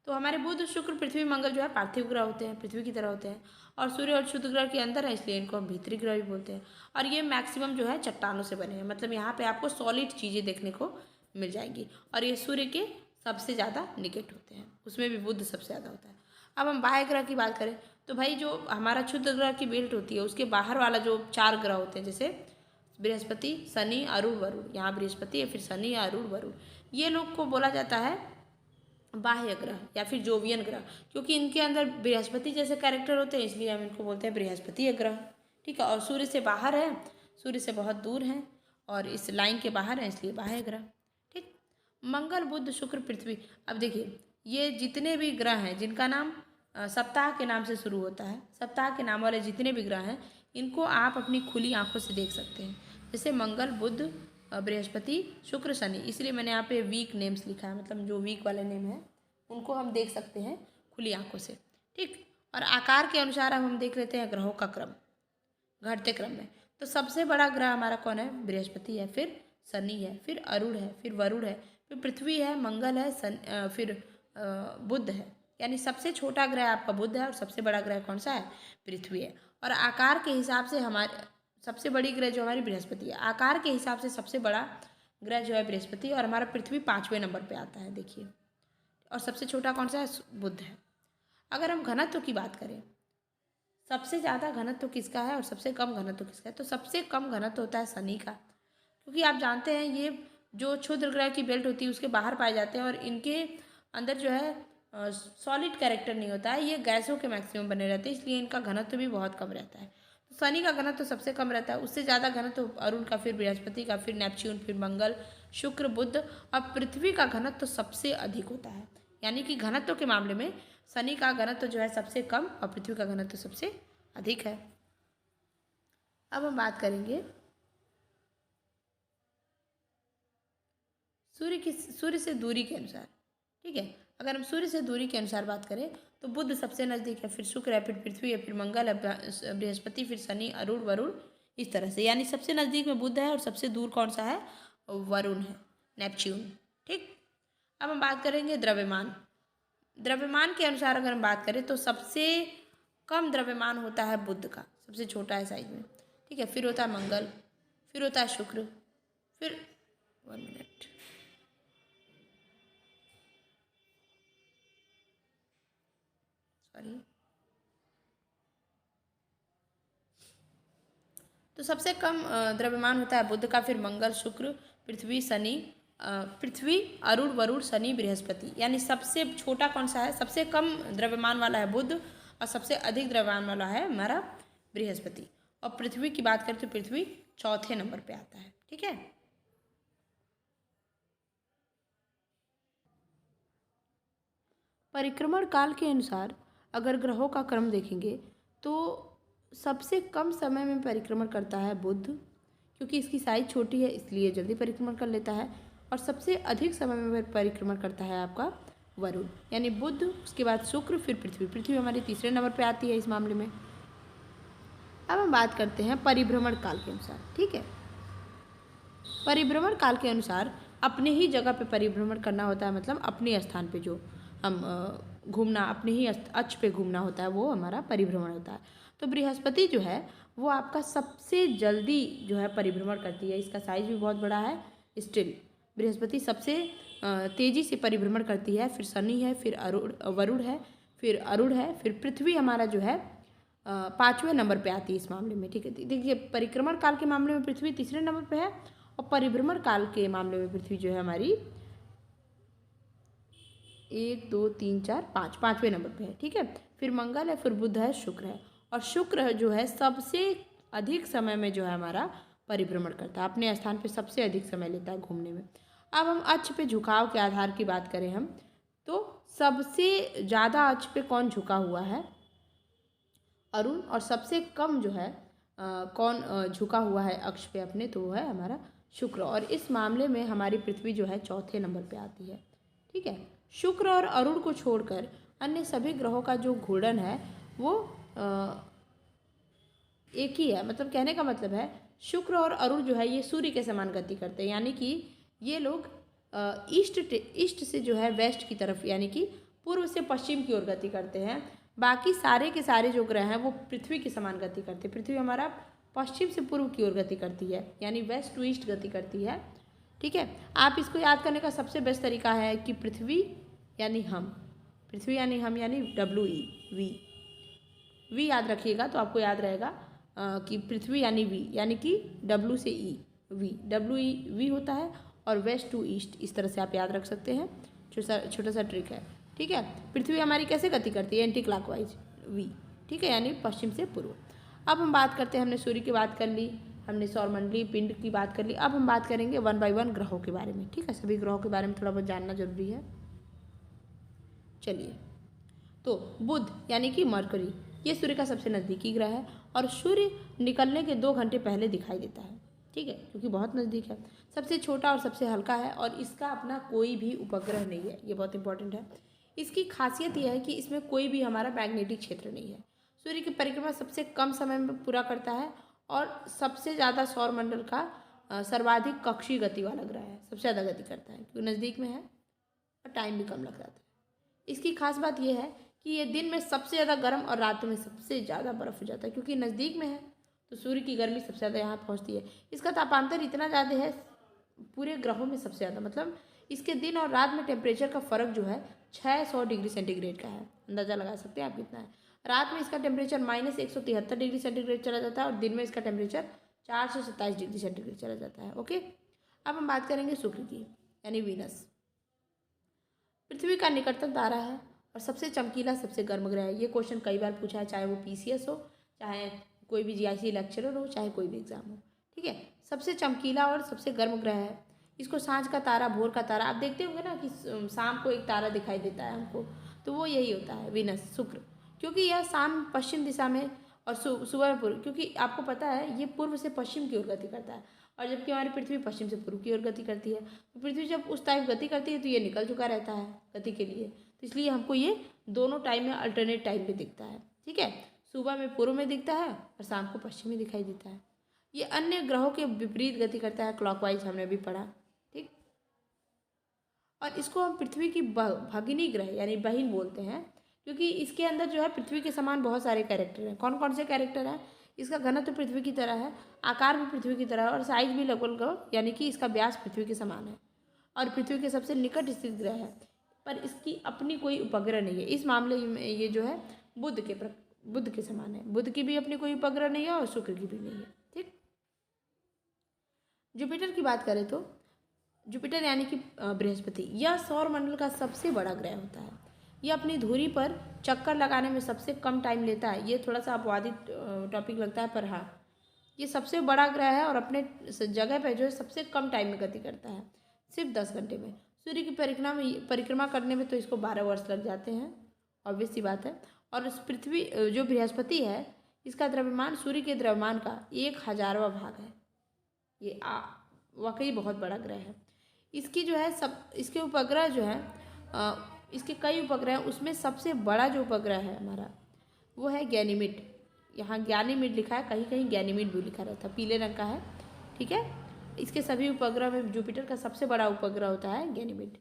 तो हमारे बुध शुक्र पृथ्वी मंगल जो है पार्थिव ग्रह होते हैं, पृथ्वी की तरह होते हैं, और सूर्य और क्षुद्र ग्रह के अंदर है इसलिए इनको हम भीतरी ग्रह भी बोलते हैं। और ये मैक्सिमम जो है चट्टानों से बने हैं, मतलब यहाँ पे आपको सॉलिड चीज़ें देखने को मिल जाएंगी, और ये सूर्य के सबसे ज़्यादा निकट होते हैं, उसमें भी बुध सबसे ज़्यादा होता है। अब हम बाह्य ग्रह की बात करें तो भाई जो हमारा क्षुद्र ग्रह की बेल्ट होती है उसके बाहर वाला जो 4 ग्रह होते हैं, जैसे बृहस्पति शनि अरुण वरुण, यहाँ बृहस्पति या फिर शनि या अरुण वरुण, ये लोग को बोला जाता है बाह्य ग्रह या फिर जोवियन ग्रह, क्योंकि इनके अंदर बृहस्पति जैसे कैरेक्टर होते हैं इसलिए हम इनको बोलते हैं बृहस्पति ग्रह। ठीक है, और सूर्य से बाहर है, सूर्य से बहुत दूर हैं और इस लाइन के बाहर है इसलिए बाह्य ग्रह। ठीक, मंगल बुध शुक्र पृथ्वी। अब देखिए, ये जितने भी ग्रह हैं जिनका नाम सप्ताह के नाम से शुरू होता है, सप्ताह के नाम वाले जितने भी ग्रह हैं इनको आप अपनी खुली आंखों से देख सकते हैं, जैसे मंगल बुध बृहस्पति शुक्र शनि, इसलिए मैंने यहाँ पे वीक नेम्स लिखा है, मतलब जो वीक वाले नेम हैं उनको हम देख सकते हैं खुली आंखों से। ठीक, और आकार के अनुसार अब हम देख लेते हैं ग्रहों का क्रम घटते क्रम में। तो सबसे बड़ा ग्रह हमारा कौन है, बृहस्पति है, फिर शनि है, फिर अरुण है, फिर वरुण है, फिर पृथ्वी है, मंगल है, फिर बुध है, यानी सबसे छोटा ग्रह आपका बुध है और सबसे बड़ा ग्रह कौन सा है, पृथ्वी है। और आकार के हिसाब से हमारे सबसे बड़ी ग्रह जो हमारी बृहस्पति है, आकार के हिसाब से सबसे बड़ा ग्रह जो है बृहस्पति, और हमारा पृथ्वी 5वें नंबर पे आता है देखिए, और सबसे छोटा कौन सा है, बुध है। अगर हम घनत्व की बात करें, सबसे ज़्यादा घनत्व किसका है और सबसे कम घनत्व किसका है, तो सबसे कम घनत्व होता है शनि का, क्योंकि आप जानते हैं ये जो क्षुद्र ग्रह की बेल्ट होती है उसके बाहर पाए जाते हैं और इनके अंदर जो है सॉलिड कैरेक्टर नहीं होता है, ये गैसों के मैक्सिमम बने रहते हैं, इसलिए इनका घनत्व भी बहुत कम रहता है। तो शनि का घनत्व सबसे कम रहता है, उससे ज़्यादा घनत्व अरुण का, फिर बृहस्पति का, फिर नेपच्यून, फिर मंगल, शुक्र, बुध और पृथ्वी का घनत्व सबसे अधिक होता है। यानी कि घनत्व के मामले में शनि का घनत्व जो है सबसे कम और पृथ्वी का घनत्व सबसे अधिक है। अब हम बात करेंगे सूर्य से दूरी के अनुसार। ठीक है, अगर हम सूर्य से दूरी के अनुसार बात करें तो बुध सबसे नज़दीक है, फिर शुक्र है, फिर पृथ्वी है, फिर मंगल है, बृहस्पति, फिर शनि, अरुण, वरुण, इस तरह से। यानी सबसे नज़दीक में बुध है और सबसे दूर कौन सा है? वरुण है, नेपच्यून। ठीक, अब हम बात करेंगे द्रव्यमान। द्रव्यमान के अनुसार अगर हम बात करें तो सबसे कम द्रव्यमान होता है बुध का, सबसे छोटा है साइज में। ठीक है, फिर होता है मंगल, फिर होता है शुक्र, फिर 1 मिनट, सॉरी, तो सबसे कम द्रव्यमान होता है बुध का, फिर मंगल, शुक्र, पृथ्वी, शनि, पृथ्वी, अरुण, वरुण, शनि, बृहस्पति। यानी सबसे छोटा कौन सा है? सबसे कम द्रव्यमान वाला है बुध और सबसे अधिक द्रव्यमान वाला है हमारा बृहस्पति। और पृथ्वी की बात करें तो पृथ्वी चौथे नंबर पे आता है। ठीक है, परिक्रमण काल के अनुसार अगर ग्रहों का क्रम देखेंगे तो सबसे कम समय में परिक्रमण करता है बुध, क्योंकि इसकी साइज छोटी है इसलिए जल्दी परिक्रमण कर लेता है। और सबसे अधिक समय में परिक्रमण करता है आपका वरुण, यानी बुध, उसके बाद शुक्र, फिर पृथ्वी। पृथ्वी हमारी तीसरे नंबर पे आती है इस मामले में। अब हम बात करते हैं परिभ्रमण काल के अनुसार। ठीक है, परिभ्रमण काल के अनुसार अपने ही जगह पे परिभ्रमण करना होता है, मतलब अपने स्थान पे जो हम घूमना, अपने ही अक्ष पे घूमना होता है, वो हमारा परिभ्रमण होता है। तो बृहस्पति जो है वो आपका सबसे जल्दी जो है परिभ्रमण करती है, इसका साइज भी बहुत बड़ा है स्टिल। बृहस्पति सबसे तेज़ी से परिभ्रमण करती है, फिर शनि है, फिर वरुण है, फिर अरुण है, फिर पृथ्वी हमारा जो है 5वें नंबर पे आती है इस मामले में। ठीक है, देखिए परिक्रमण काल के मामले में पृथ्वी तीसरे नंबर पे है और परिभ्रमण काल के मामले में पृथ्वी जो है हमारी 1 2 3 4 5 5वें नंबर पे है। ठीक है, फिर मंगल है, फिर बुध है, शुक्र है। और शुक्र जो है सबसे अधिक समय में जो है हमारा परिभ्रमण करता है, अपने स्थान पे सबसे अधिक समय लेता है घूमने में। अब हम अक्ष पे झुकाव के आधार की बात करें हम तो सबसे ज़्यादा अक्ष पे कौन झुका हुआ है? अरुण। और सबसे कम जो है कौन झुका हुआ है अक्ष पे अपने? तो वो है हमारा शुक्र। और इस मामले में हमारी पृथ्वी जो है चौथे नंबर पे आती है। ठीक है, शुक्र और अरुण को छोड़कर अन्य सभी ग्रहों का जो घूर्णन है वो एक ही है। मतलब कहने का मतलब है शुक्र और अरुण जो है ये सूर्य के समान गति करते हैं, यानी कि ये लोग ईस्ट से जो है वेस्ट की तरफ, यानी कि पूर्व से पश्चिम की ओर गति करते हैं। बाकी सारे के सारे जो ग्रह हैं वो पृथ्वी के समान गति करते हैं। पृथ्वी हमारा पश्चिम से पूर्व की ओर गति करती है, यानी वेस्ट टू ईस्ट गति करती है। ठीक है, आप इसको याद करने का सबसे बेस्ट तरीका है कि पृथ्वी यानी हम, पृथ्वी यानी हम, यानी WE वी याद रखिएगा तो आपको याद रहेगा कि पृथ्वी यानी वी, यानी कि W से E, WE होता है और वेस्ट टू ईस्ट, इस तरह से आप याद रख सकते हैं। छोटा सा ट्रिक है। ठीक है, पृथ्वी हमारी कैसे गति करती है? Anti clockwise V. ठीक है, यानी पश्चिम से पूर्व। अब हम बात करते हैं, हमने सूर्य की बात कर ली, हमने सौरमंडली पिंड की बात कर ली। अब हम बात करेंगे 1 बाय 1 ग्रहों के बारे में। ठीक है, सभी ग्रहों के बारे में थोड़ा बहुत जानना जरूरी है। चलिए, तो बुध यानी कि मरकरी, ये सूर्य का सबसे नज़दीकी ग्रह है और सूर्य निकलने के 2 घंटे पहले दिखाई देता है। ठीक है, क्योंकि बहुत नज़दीक है। सबसे छोटा और सबसे हल्का है और इसका अपना कोई भी उपग्रह नहीं है, ये बहुत इंपॉर्टेंट है। इसकी खासियत यह है कि इसमें कोई भी हमारा मैग्नेटिक क्षेत्र नहीं है। सूर्य की परिक्रमा सबसे कम समय में पूरा करता है और सबसे ज़्यादा सौरमंडल का सर्वाधिक कक्षीय गति वाला ग्रह है, सबसे ज़्यादा गति करता है क्योंकि नज़दीक में है और टाइम भी कम लग जाता है। इसकी खास बात यह है कि ये दिन में सबसे ज़्यादा गर्म और रात में सबसे ज़्यादा बर्फ़ हो जाता है, क्योंकि नज़दीक में है तो सूर्य की गर्मी सबसे ज़्यादा यहाँ पहुँचती है। इसका तापांतर इतना ज़्यादा है पूरे ग्रहों में सबसे ज़्यादा, मतलब इसके दिन और रात में टेम्परेचर का फ़र्क जो है 600 डिग्री सेंटीग्रेड का है। अंदाज़ा लगा सकते हैं आप कितना है। रात में इसका टेम्परेचर -173 डिग्री सेंटीग्रेड चला जाता है और दिन में इसका टेम्परेचर 427 डिग्री सेंटीग्रेड चला जाता है। ओके, अब हम बात करेंगे शुक्र की, यानी वीनस। पृथ्वी का निकटतम तारा है और सबसे चमकीला, सबसे गर्म ग्रह है। ये क्वेश्चन कई बार पूछा है, चाहे वो पीसीएस हो, चाहे कोई भी जीआईसी लेक्चरर हो, चाहे कोई भी एग्जाम हो। ठीक है, सबसे चमकीला और सबसे गर्म ग्रह है। इसको सांझ का तारा, भोर का तारा, आप देखते होंगे ना कि शाम को एक तारा दिखाई देता है हमको, तो वो यही होता है वीनस, शुक्र। क्योंकि यह शाम पश्चिम दिशा में और सुबह में पूर्व, क्योंकि आपको पता है ये पूर्व से पश्चिम की ओर गति करता है, और जबकि हमारी पृथ्वी पश्चिम से पूर्व की ओर गति करती है। तो पृथ्वी जब उस टाइम गति करती है तो ये निकल चुका रहता है गति के लिए, तो इसलिए हमको ये दोनों टाइम में अल्टरनेट टाइम पे दिखता है। ठीक है, सुबह में पूर्व में दिखता है और शाम को पश्चिम में दिखाई देता है। ये अन्य ग्रहों के विपरीत गति करता है, क्लॉकवाइज, हमने भी पढ़ा। ठीक, और इसको हम पृथ्वी की भगिनी ग्रह यानी बहन बोलते हैं, क्योंकि इसके अंदर जो है पृथ्वी के समान बहुत सारे कैरेक्टर हैं। कौन कौन से कैरेक्टर हैं? इसका घनत्व पृथ्वी की तरह है, आकार भी पृथ्वी की तरह है, और साइज भी लगभग, यानी कि इसका व्यास पृथ्वी के समान है, और पृथ्वी के सबसे निकट स्थित ग्रह है, पर इसकी अपनी कोई उपग्रह नहीं है। इस मामले में ये जो है बुध के समान है। बुध की भी अपनी कोई उपग्रह नहीं है और शुक्र की भी नहीं है। ठीक, जुपिटर की बात करें तो जुपिटर यानी कि बृहस्पति, यह सौरमंडल का सबसे बड़ा ग्रह होता है। यह अपनी धुरी पर चक्कर लगाने में सबसे कम टाइम लेता है। ये थोड़ा सा अपवादित टॉपिक लगता है, पर हाँ, ये सबसे बड़ा ग्रह है और अपने जगह पर जो है सबसे कम टाइम में गति करता है, सिर्फ 10 घंटे में। सूर्य की परिक्रमा करने में तो इसको 12 वर्ष लग जाते हैं, ऑब्वियस सी बात है। और उस पृथ्वी जो बृहस्पति है, इसका द्रव्यमान सूर्य के द्रव्यमान का 1,000वां भाग है। ये वाकई बहुत बड़ा ग्रह है। इसकी जो है इसके उपग्रह जो है इसके कई उपग्रह हैं, उसमें सबसे बड़ा जो उपग्रह है हमारा वो है गैनीमेड। यहाँ गैनीमेड लिखा है, कहीं कहीं गैनीमेड भी लिखा रहता है, पीले रंग का है। ठीक है, इसके सभी उपग्रह में जुपिटर का सबसे बड़ा उपग्रह होता है गैनीमेड।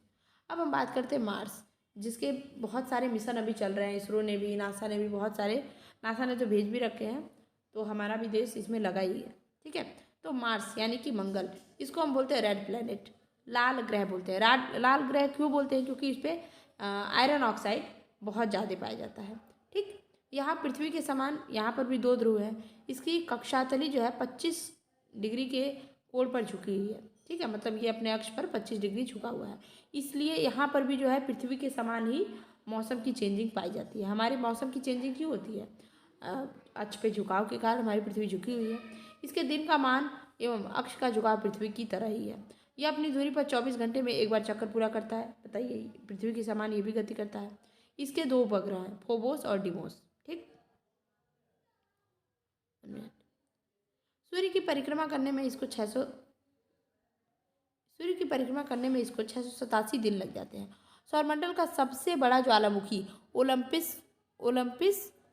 अब हम बात करते हैं मार्स, जिसके बहुत सारे मिशन अभी चल रहे हैं। इसरो ने भी, नासा ने भी, बहुत सारे, नासा ने तो भेज भी रखे हैं, तो हमारा भी देश इसमें लगा ही है। ठीक है, तो मार्स यानी कि मंगल, इसको हम बोलते हैं रेड प्लैनेट, लाल ग्रह बोलते हैं। लाल ग्रह क्यों बोलते हैं? क्योंकि इस पर आयरन ऑक्साइड बहुत ज़्यादा पाया जाता है। ठीक, यहाँ पृथ्वी के समान यहाँ पर भी 2 ध्रुव है। इसकी कक्षातली जो है 25 डिग्री के कोण पर झुकी हुई है। ठीक है, मतलब ये अपने अक्ष पर 25 डिग्री झुका हुआ है, इसलिए यहाँ पर भी जो है पृथ्वी के समान ही मौसम की चेंजिंग पाई जाती है। हमारे मौसम की चेंजिंग क्यों होती है? अक्ष पे झुकाव के कारण हमारी पृथ्वी झुकी हुई है। इसके दिन का मान एवं अक्ष का झुकाव पृथ्वी की तरह ही है। यह अपनी दूरी पर 24 घंटे में एक बार चक्कर पूरा करता है। बताइए, पृथ्वी के समान ये भी गति करता है। इसके 2 उपग्रह हैं, फोबोस और डिमोस। ठीक, सूर्य की परिक्रमा करने में इसको 687 दिन लग जाते हैं। सौरमंडल का सबसे बड़ा ज्वालामुखी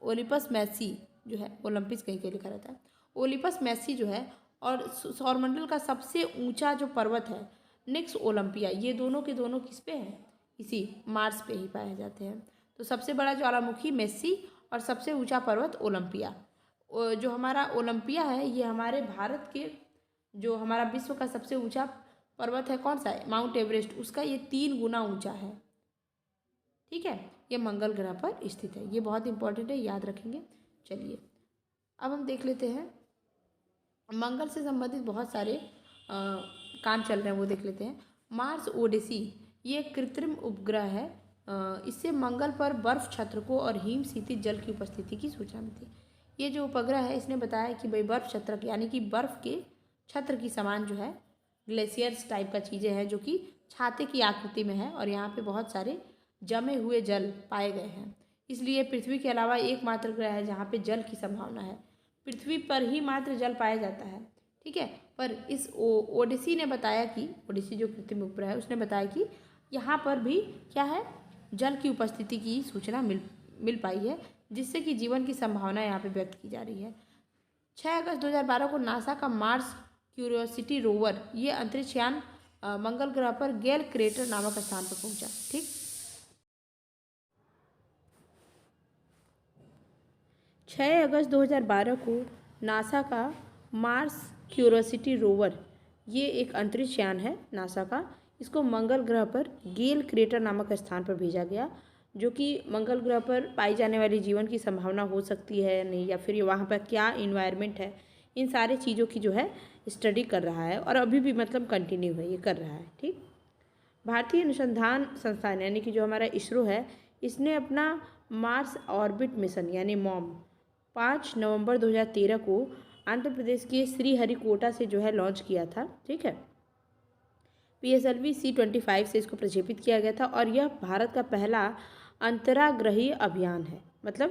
ओलिपस मैसी जो है, ओलंपिस कहीं कहीं लिखा रहता है, ओलिपस मैसी जो है, और सौरमंडल का सबसे ऊंचा जो पर्वत है निक्स ओलंपिया, ये दोनों के दोनों किस पे हैं? इसी मार्स पे ही पाए जाते हैं। तो सबसे बड़ा ज्वालामुखी मैसी और सबसे ऊंचा पर्वत ओलंपिया। जो हमारा ओलंपिया है, ये हमारे भारत के, जो हमारा विश्व का सबसे ऊंचा पर्वत है, कौन सा है? माउंट एवरेस्ट, उसका ये 3 गुना ऊंचा है। ठीक है, ये मंगल ग्रह पर स्थित है। ये बहुत इंपॉर्टेंट है, याद रखेंगे। चलिए अब हम देख लेते हैं मंगल से संबंधित बहुत सारे काम चल रहे हैं, वो देख लेते हैं। मार्स ओडिसी, ये एक कृत्रिम उपग्रह है। इससे मंगल पर बर्फ छत्रकों और हिम शीतल जल की उपस्थिति की सूचना मिलती है। ये जो उपग्रह है, इसने बताया कि भाई बर्फ छत्रक यानी कि बर्फ के छत्र की समान जो है ग्लेशियर्स टाइप का चीज़ें हैं, जो कि छाते की आकृति में है, और यहाँ पे बहुत सारे जमे हुए जल पाए गए हैं। इसलिए पृथ्वी के अलावा एकमात्र ग्रह है जहाँ पे जल की संभावना है। पृथ्वी पर ही मात्र जल पाया जाता है। ठीक है, पर इस ओडिसी ने बताया कि, ओडिसी जो कृत्रिम उपग्रह है, उसने बताया कि यहाँ पर भी क्या है, जल की उपस्थिति की सूचना मिल पाई है, जिससे कि जीवन की संभावना यहाँ पे व्यक्त की जा रही है। 6 अगस्त 2012 को नासा का मार्स क्यूरियोसिटी रोवर, ये अंतरिक्ष यान मंगल ग्रह पर गेल क्रेटर नामक स्थान पर पहुंचा। ठीक, 6 अगस्त 2012 को नासा का मार्स क्यूरियोसिटी रोवर, ये एक अंतरिक्ष यान है नासा का, इसको मंगल ग्रह पर गेल क्रेटर नामक स्थान पर भेजा गया, जो कि मंगल ग्रह पर पाई जाने वाली जीवन की संभावना हो सकती है या नहीं, या फिर वहाँ पर क्या इन्वायरमेंट है, इन सारे चीज़ों की जो है स्टडी कर रहा है और अभी भी मतलब कंटिन्यू है, ये कर रहा है। ठीक, भारतीय अनुसंधान संस्थान यानी कि जो हमारा इसरो है, इसने अपना मार्स ऑर्बिट मिशन यानी मॉम 5 नवंबर 2013 को आंध्र प्रदेश के श्रीहरिकोटा से जो है लॉन्च किया था। ठीक है, PSLV C-25 से इसको प्रक्षेपित किया गया था और यह भारत का पहला अंतराग्रही अभियान है। मतलब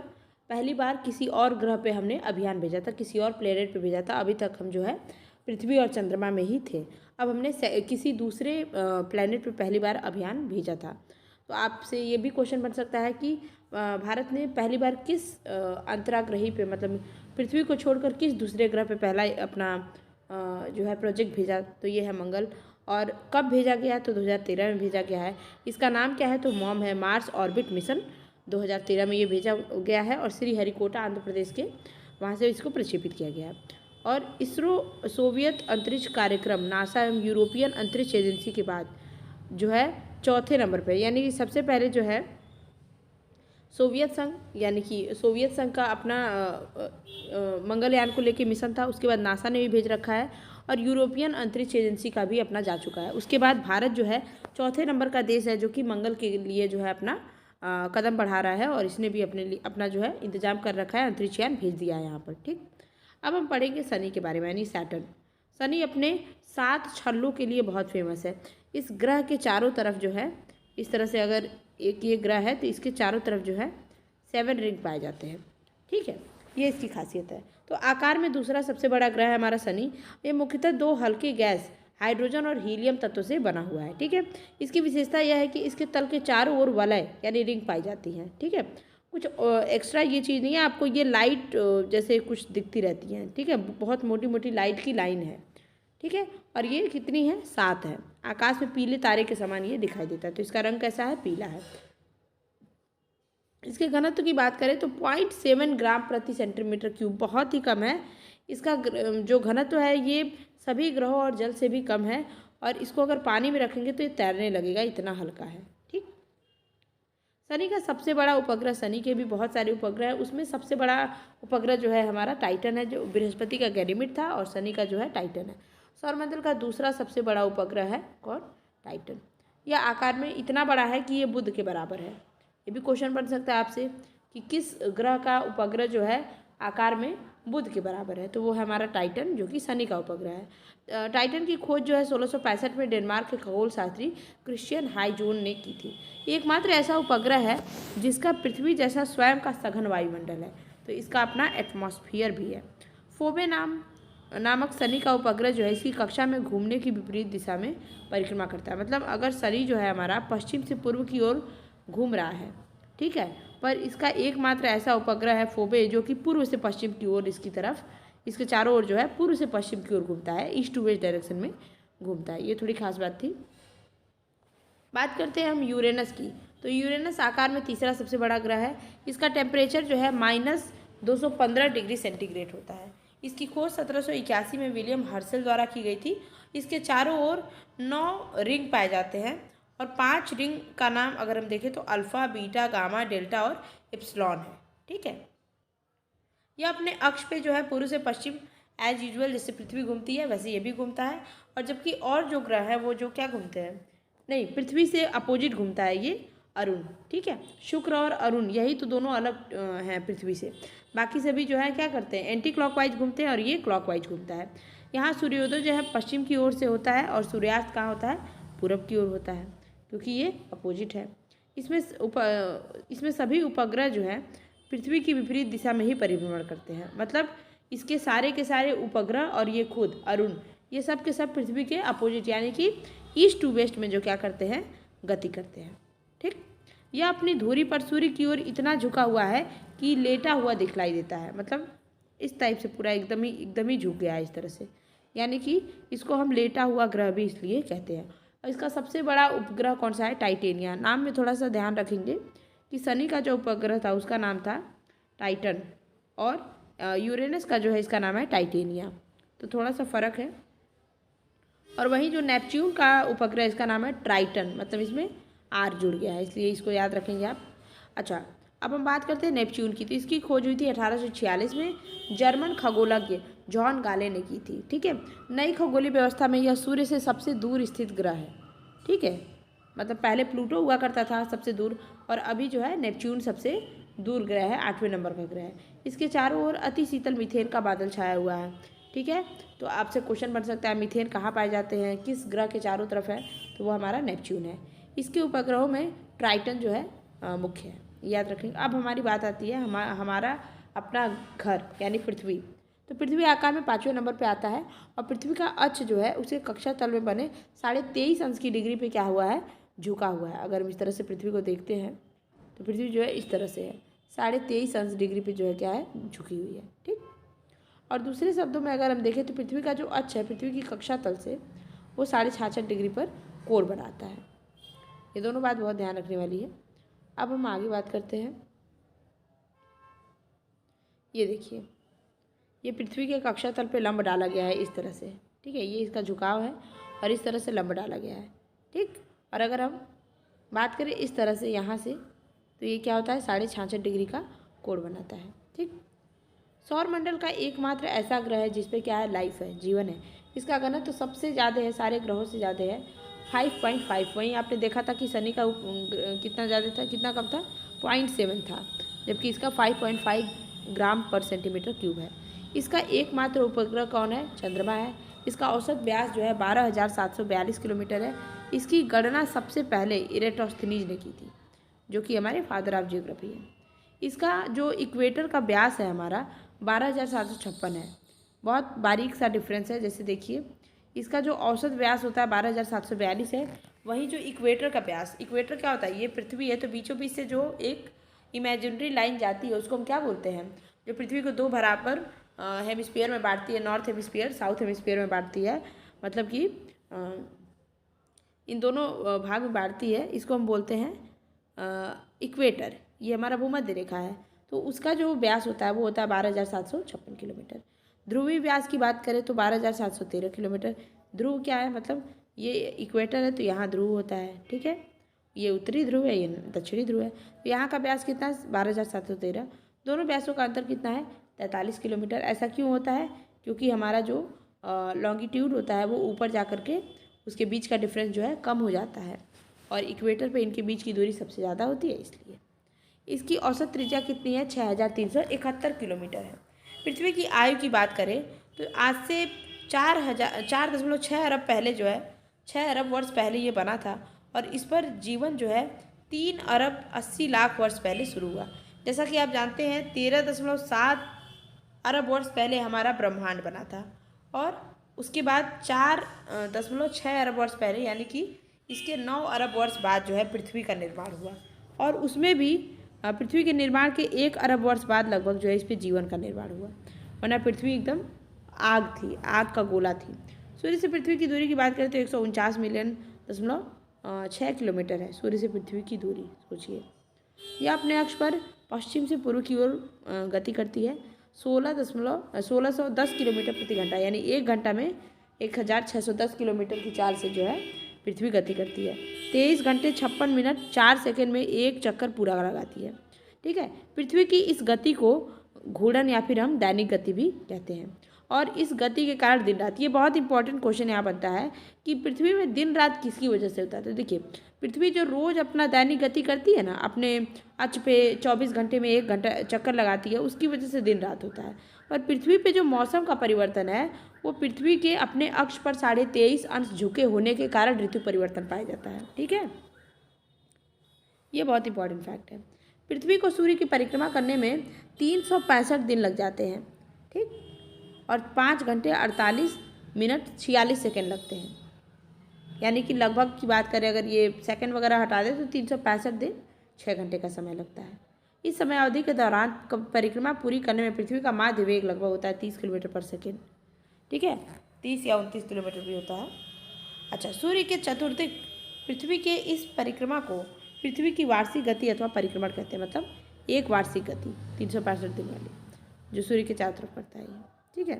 पहली बार किसी और ग्रह पे हमने अभियान भेजा था, किसी और प्लेनेट पे भेजा था। अभी तक हम जो है पृथ्वी और चंद्रमा में ही थे, अब हमने किसी दूसरे प्लेनेट पे पहली बार अभियान भेजा था। तो आपसे ये भी क्वेश्चन बन सकता है कि भारत ने पहली बार किस अंतराग्रही पे मतलब पृथ्वी को छोड़कर किस दूसरे ग्रह पे पहला अपना जो है प्रोजेक्ट भेजा, तो ये है मंगल। और कब भेजा गया, तो 2013 में भेजा गया है। इसका नाम क्या है, तो मॉम है, मार्स ऑर्बिट मिशन 2013 में ये भेजा गया है और श्रीहरिकोटा आंध्र प्रदेश के वहाँ से इसको प्रक्षेपित किया गया है। और इसरो सोवियत अंतरिक्ष कार्यक्रम नासा एवं यूरोपियन अंतरिक्ष एजेंसी के बाद जो है चौथे नंबर पर, यानी कि सबसे पहले जो है सोवियत संघ यानी कि सोवियत संघ का अपना मंगलयान को लेके मिशन था, उसके बाद नासा ने भी भेज रखा है और यूरोपियन अंतरिक्ष एजेंसी का भी अपना जा चुका है। उसके बाद भारत जो है चौथे नंबर का देश है जो कि मंगल के लिए जो है अपना कदम बढ़ा रहा है और इसने भी अपने लिए अपना जो है इंतजाम कर रखा है, अंतरिक्ष यान भेज दिया है यहाँ पर। ठीक, अब हम पढ़ेंगे शनि के बारे में यानी सैटर्न। शनि अपने 7 छल्लों के लिए बहुत फेमस है। इस ग्रह के चारों तरफ जो है इस तरह से अगर एक ये ग्रह है तो इसके चारों तरफ जो है 7 रिंग पाए जाते हैं। ठीक है, ये इसकी खासियत है। तो आकार में दूसरा सबसे बड़ा ग्रह है हमारा शनि। ये मुख्यतः 2 हल्के गैस हाइड्रोजन और हीलियम तत्वों से बना हुआ है। ठीक है, इसकी विशेषता यह है कि इसके तल के चारों ओर वलय यानी रिंग पाई जाती हैं। ठीक है, कुछ एक्स्ट्रा ये चीज़ नहीं है, आपको ये लाइट जैसे कुछ दिखती रहती हैं। ठीक है, बहुत मोटी मोटी लाइट की लाइन है। ठीक है, और ये कितनी है, 7 है। आकाश में पीले तारे के समान ये दिखाई देता है, तो इसका रंग कैसा है, पीला है। इसके घनत्व की बात करें तो 0.7 ग्राम प्रति सेंटीमीटर क्यूब, बहुत ही कम है। इसका जो घनत्व है ये सभी ग्रहों और जल से भी कम है और इसको अगर पानी में रखेंगे तो ये तैरने लगेगा, इतना हल्का है। ठीक, शनि का सबसे बड़ा उपग्रह, शनि के भी बहुत सारे उपग्रह हैं, उसमें सबसे बड़ा उपग्रह जो है हमारा टाइटन है, जो बृहस्पति का गैनीमेड था और शनि का जो है टाइटन है। सौरमंडल का दूसरा सबसे बड़ा उपग्रह है कौन, टाइटन। यह आकार में इतना बड़ा है कि ये बुध के बराबर है। ये भी क्वेश्चन बन सकता है आपसे कि किस ग्रह का उपग्रह जो है आकार में बुध के बराबर है, तो वो है हमारा टाइटन जो कि शनि का उपग्रह है। टाइटन की खोज जो है 1665 में डेनमार्क के खगोल शास्त्री क्रिश्चियन हाइजोन ने की थी। एकमात्र ऐसा उपग्रह है जिसका पृथ्वी जैसा स्वयं का सघन वायुमंडल है, तो इसका अपना एटमॉस्फियर भी है। फोबे नामक शनि का उपग्रह जो है इसकी कक्षा में घूमने की विपरीत दिशा में परिक्रमा करता है। मतलब अगर शनि जो है हमारा पश्चिम से पूर्व की ओर घूम रहा है, ठीक है, पर इसका एकमात्र ऐसा उपग्रह है फोबे जो कि पूर्व से पश्चिम की ओर इसकी तरफ इसके चारों ओर जो है पूर्व से पश्चिम की ओर घूमता है, ईस्ट टू वेस्ट डायरेक्शन में घूमता है। ये थोड़ी खास बात थी। बात करते हैं हम यूरेनस की। तो यूरेनस आकार में तीसरा सबसे बड़ा ग्रह है। इसका टेम्परेचर जो है -215 डिग्री सेंटीग्रेड होता है। इसकी खोज 1781 में विलियम हर्शल द्वारा की गई थी। इसके चारों ओर 9 रिंग पाए जाते हैं और 5 रिंग का नाम अगर हम देखें तो अल्फ़ा, बीटा, गामा, डेल्टा और एप्सिलॉन है। ठीक है, यह अपने अक्ष पे जो है पूर्व से पश्चिम एज यूजुअल जैसे पृथ्वी घूमती है वैसे ये भी घूमता है। और जबकि और जो ग्रह है वो जो क्या घूमते हैं, नहीं, पृथ्वी से अपोजिट घूमता है ये अरुण। ठीक है, शुक्र और अरुण यही तो दोनों अलग हैं पृथ्वी से। बाकी सभी जो है क्या करते हैं, एंटी क्लॉकवाइज घूमते हैं और ये क्लॉकवाइज घूमता है। यहाँ सूर्योदय जो है पश्चिम की ओर से होता है और सूर्यास्त कहाँ होता है, पूरब की ओर होता है, क्योंकि ये अपोजिट है। इसमें सभी उपग्रह जो है पृथ्वी की विपरीत दिशा में ही परिभ्रमण करते हैं। मतलब इसके सारे के सारे उपग्रह और ये खुद अरुण ये सब के सब पृथ्वी के अपोजिट यानी कि ईस्ट टू वेस्ट में जो क्या करते हैं, गति करते हैं। ठीक, यह अपनी धुरी पर सूर्य की ओर इतना झुका हुआ है कि लेटा हुआ दिखलाई देता है। मतलब इस टाइप से पूरा एकदम ही झुक गया है इस तरह से, यानी कि इसको हम लेटा हुआ ग्रह भी इसलिए कहते हैं। और इसका सबसे बड़ा उपग्रह कौन सा है, टाइटेनिया। नाम में थोड़ा सा ध्यान रखेंगे कि शनि का जो उपग्रह था उसका नाम था टाइटन और यूरेनस का जो है इसका नाम है टाइटेनिया, तो थोड़ा सा फर्क है। और वहीं जो नेपच्यून का उपग्रह इसका नाम है ट्राइटन, मतलब इसमें आर जुड़ गया है इसलिए इसको याद रखेंगे आप। अच्छा, अब हम बात करते हैं नेपच्यून की। तो इसकी खोज हुई थी 1846 में, जर्मन खगोलज्ञ जॉन गाले ने की थी। ठीक है, नई खगोलीय व्यवस्था में यह सूर्य से सबसे दूर स्थित ग्रह है। ठीक है, मतलब पहले प्लूटो हुआ करता था सबसे दूर, और अभी जो है नेपच्यून सबसे दूर ग्रह है, 8वें नंबर का ग्रह है। इसके चारों ओर अति शीतल मीथेन का बादल छाया हुआ है। ठीक है, तो आपसे क्वेश्चन बन सकता है मीथेन कहाँ पाए जाते हैं, किस ग्रह के चारों तरफ है, तो वो हमारा नेपच्यून है। इसके उपग्रहों में ट्राइटन जो है मुख्य है, याद रखेंगे। अब हमारी बात आती है हमारा अपना घर यानी पृथ्वी। तो पृथ्वी आकार में 5वें नंबर पे आता है, और पृथ्वी का अक्ष जो है उसे कक्षा तल में बने 23.5 अंश की डिग्री पे क्या हुआ है, झुका हुआ है। अगर हम इस तरह से पृथ्वी को देखते हैं तो पृथ्वी जो है इस तरह से है, 23.5 अंश डिग्री पे जो है क्या है, झुकी हुई है। ठीक, और दूसरे शब्दों में अगर हम देखें तो पृथ्वी का जो अक्ष है पृथ्वी की कक्षा तल से वो 66.5 डिग्री पर कोण बनाता है। ये दोनों बात बहुत ध्यान रखने वाली है। अब हम आगे बात करते हैं। ये देखिए, ये पृथ्वी के कक्षा तल पे लंब डाला गया है इस तरह से। ठीक है, ये इसका झुकाव है और इस तरह से लंब डाला गया है। ठीक, और अगर हम बात करें इस तरह से यहाँ से, तो ये क्या होता है, 66.5 डिग्री का कोण बनाता है। ठीक, सौरमंडल का एकमात्र ऐसा ग्रह है जिस पे क्या है, लाइफ है, जीवन है। इसका घनत्व तो सबसे ज़्यादा है, सारे ग्रहों से ज़्यादा है, 5.5। वहीं आपने देखा था कि शनि का कितना ज़्यादा था, कितना कम था, 0.7 था, जबकि इसका 5.5 ग्राम पर सेंटीमीटर क्यूब है। इसका एकमात्र उपग्रह कौन है, चंद्रमा है। इसका औसत व्यास जो है 12,742 किलोमीटर है। इसकी गणना सबसे पहले इरेटोस्थनीज ने की थी, जो कि हमारे फादर ऑफ जियोग्राफी है। इसका जो इक्वेटर का व्यास है हमारा 12,756 है। बहुत बारीक सा डिफरेंस है। जैसे देखिए, इसका जो औसत व्यास होता है 12,742 है, वहीं जो इक्वेटर का व्यास, इक्वेटर क्या होता है, ये पृथ्वी है, तो बीचों बीच से जो एक इमेजिनरी लाइन जाती है उसको हम क्या बोलते हैं, जो पृथ्वी को दो बराबर हेमिस्फीयर में बांटती है, नॉर्थ हेमिस्फीयर साउथ हेमिस्फीयर में बांटती है, मतलब कि इन दोनों भाग में बांटती है, इसको हम बोलते हैं इक्वेटर। ये हमारा भूमध्य रेखा है, तो उसका जो व्यास होता है वो होता है 12,756 किलोमीटर। ध्रुवीय व्यास की बात करें तो 12,713 किलोमीटर। ध्रुव क्या है, मतलब ये इक्वेटर है तो यहाँ ध्रुव होता है। ठीक है, ये उत्तरी ध्रुव है, ये दक्षिणी ध्रुव है। तो यहाँ का व्यास कितना है, 12,713। दोनों व्यासों का अंतर कितना है, 43 किलोमीटर। ऐसा क्यों होता है, क्योंकि हमारा जो लॉन्गिट्यूड होता है वो ऊपर जा कर के उसके बीच का डिफरेंस जो है कम हो जाता है, और इक्वेटर पे इनके बीच की दूरी सबसे ज़्यादा होती है, इसलिए। इसकी औसत त्रिज्या कितनी है, 6,371 किलोमीटर है। पृथ्वी की आयु की बात करें तो आज से 4.6 अरब पहले जो है, 6 अरब वर्ष पहले ये बना था, और इस पर जीवन जो है 3 अरब 80 लाख वर्ष पहले शुरू हुआ। जैसा कि आप जानते हैं 13.7 अरब वर्ष पहले हमारा ब्रह्मांड बना था, और उसके बाद 4.6 अरब वर्ष पहले यानी कि इसके 9 अरब वर्ष बाद जो है पृथ्वी का निर्माण हुआ, और उसमें भी पृथ्वी के निर्माण के 1 अरब वर्ष बाद लगभग जो है इस पर जीवन का निर्माण हुआ, वरना पृथ्वी एकदम आग थी, आग का गोला थी। सूर्य से पृथ्वी की दूरी की बात करें तो 149 मिलियन 6 किलोमीटर है सूर्य से पृथ्वी की दूरी। सोचिए, यह अपने अक्ष पर पश्चिम से पूर्व की ओर गति करती है 1610 किलोमीटर प्रति घंटा, यानी 1 घंटा में 1610 किलोमीटर की चाल से जो है पृथ्वी गति करती है। 23 घंटे 56 मिनट 4 सेकंड में एक चक्कर पूरा लगाती है। ठीक है, पृथ्वी की इस गति को घूर्णन या फिर हम दैनिक गति भी कहते हैं, और इस गति के कारण दिन रात, ये बहुत इंपॉर्टेंट क्वेश्चन यहाँ बनता है कि पृथ्वी में दिन रात किसकी वजह से होता है। तो देखिए, पृथ्वी जो रोज़ अपना दैनिक गति करती है ना, अपने अक्ष पे 24 घंटे में 1 घंटा चक्कर लगाती है, उसकी वजह से दिन रात होता है। और पृथ्वी पे जो मौसम का परिवर्तन है वो पृथ्वी के अपने अक्ष पर 23.5 अंश झुके होने के कारण ऋतु परिवर्तन पाया जाता है। ठीक है, ये बहुत इंपॉर्टेंट फैक्ट है। पृथ्वी को सूर्य की परिक्रमा करने में 365 दिन लग जाते हैं। ठीक, और 5 घंटे 48 मिनट 46 सेकेंड लगते हैं, यानी कि लगभग की बात करें अगर ये सेकंड वगैरह हटा दें तो 365 दिन 6 घंटे का समय लगता है। इस समय अवधि के दौरान परिक्रमा पूरी करने में पृथ्वी का माध्य वेग लगभग होता है 30 किलोमीटर पर सेकेंड। ठीक है, 30 या 29 किलोमीटर भी होता है। अच्छा, सूर्य के चतुर्दिक पृथ्वी के इस परिक्रमा को पृथ्वी की वार्षिक गति अथवा परिक्रमण कहते हैं, मतलब एक वार्षिक गति 365 दिन वाली जो सूर्य के चारों तरफ करता है। ठीक है,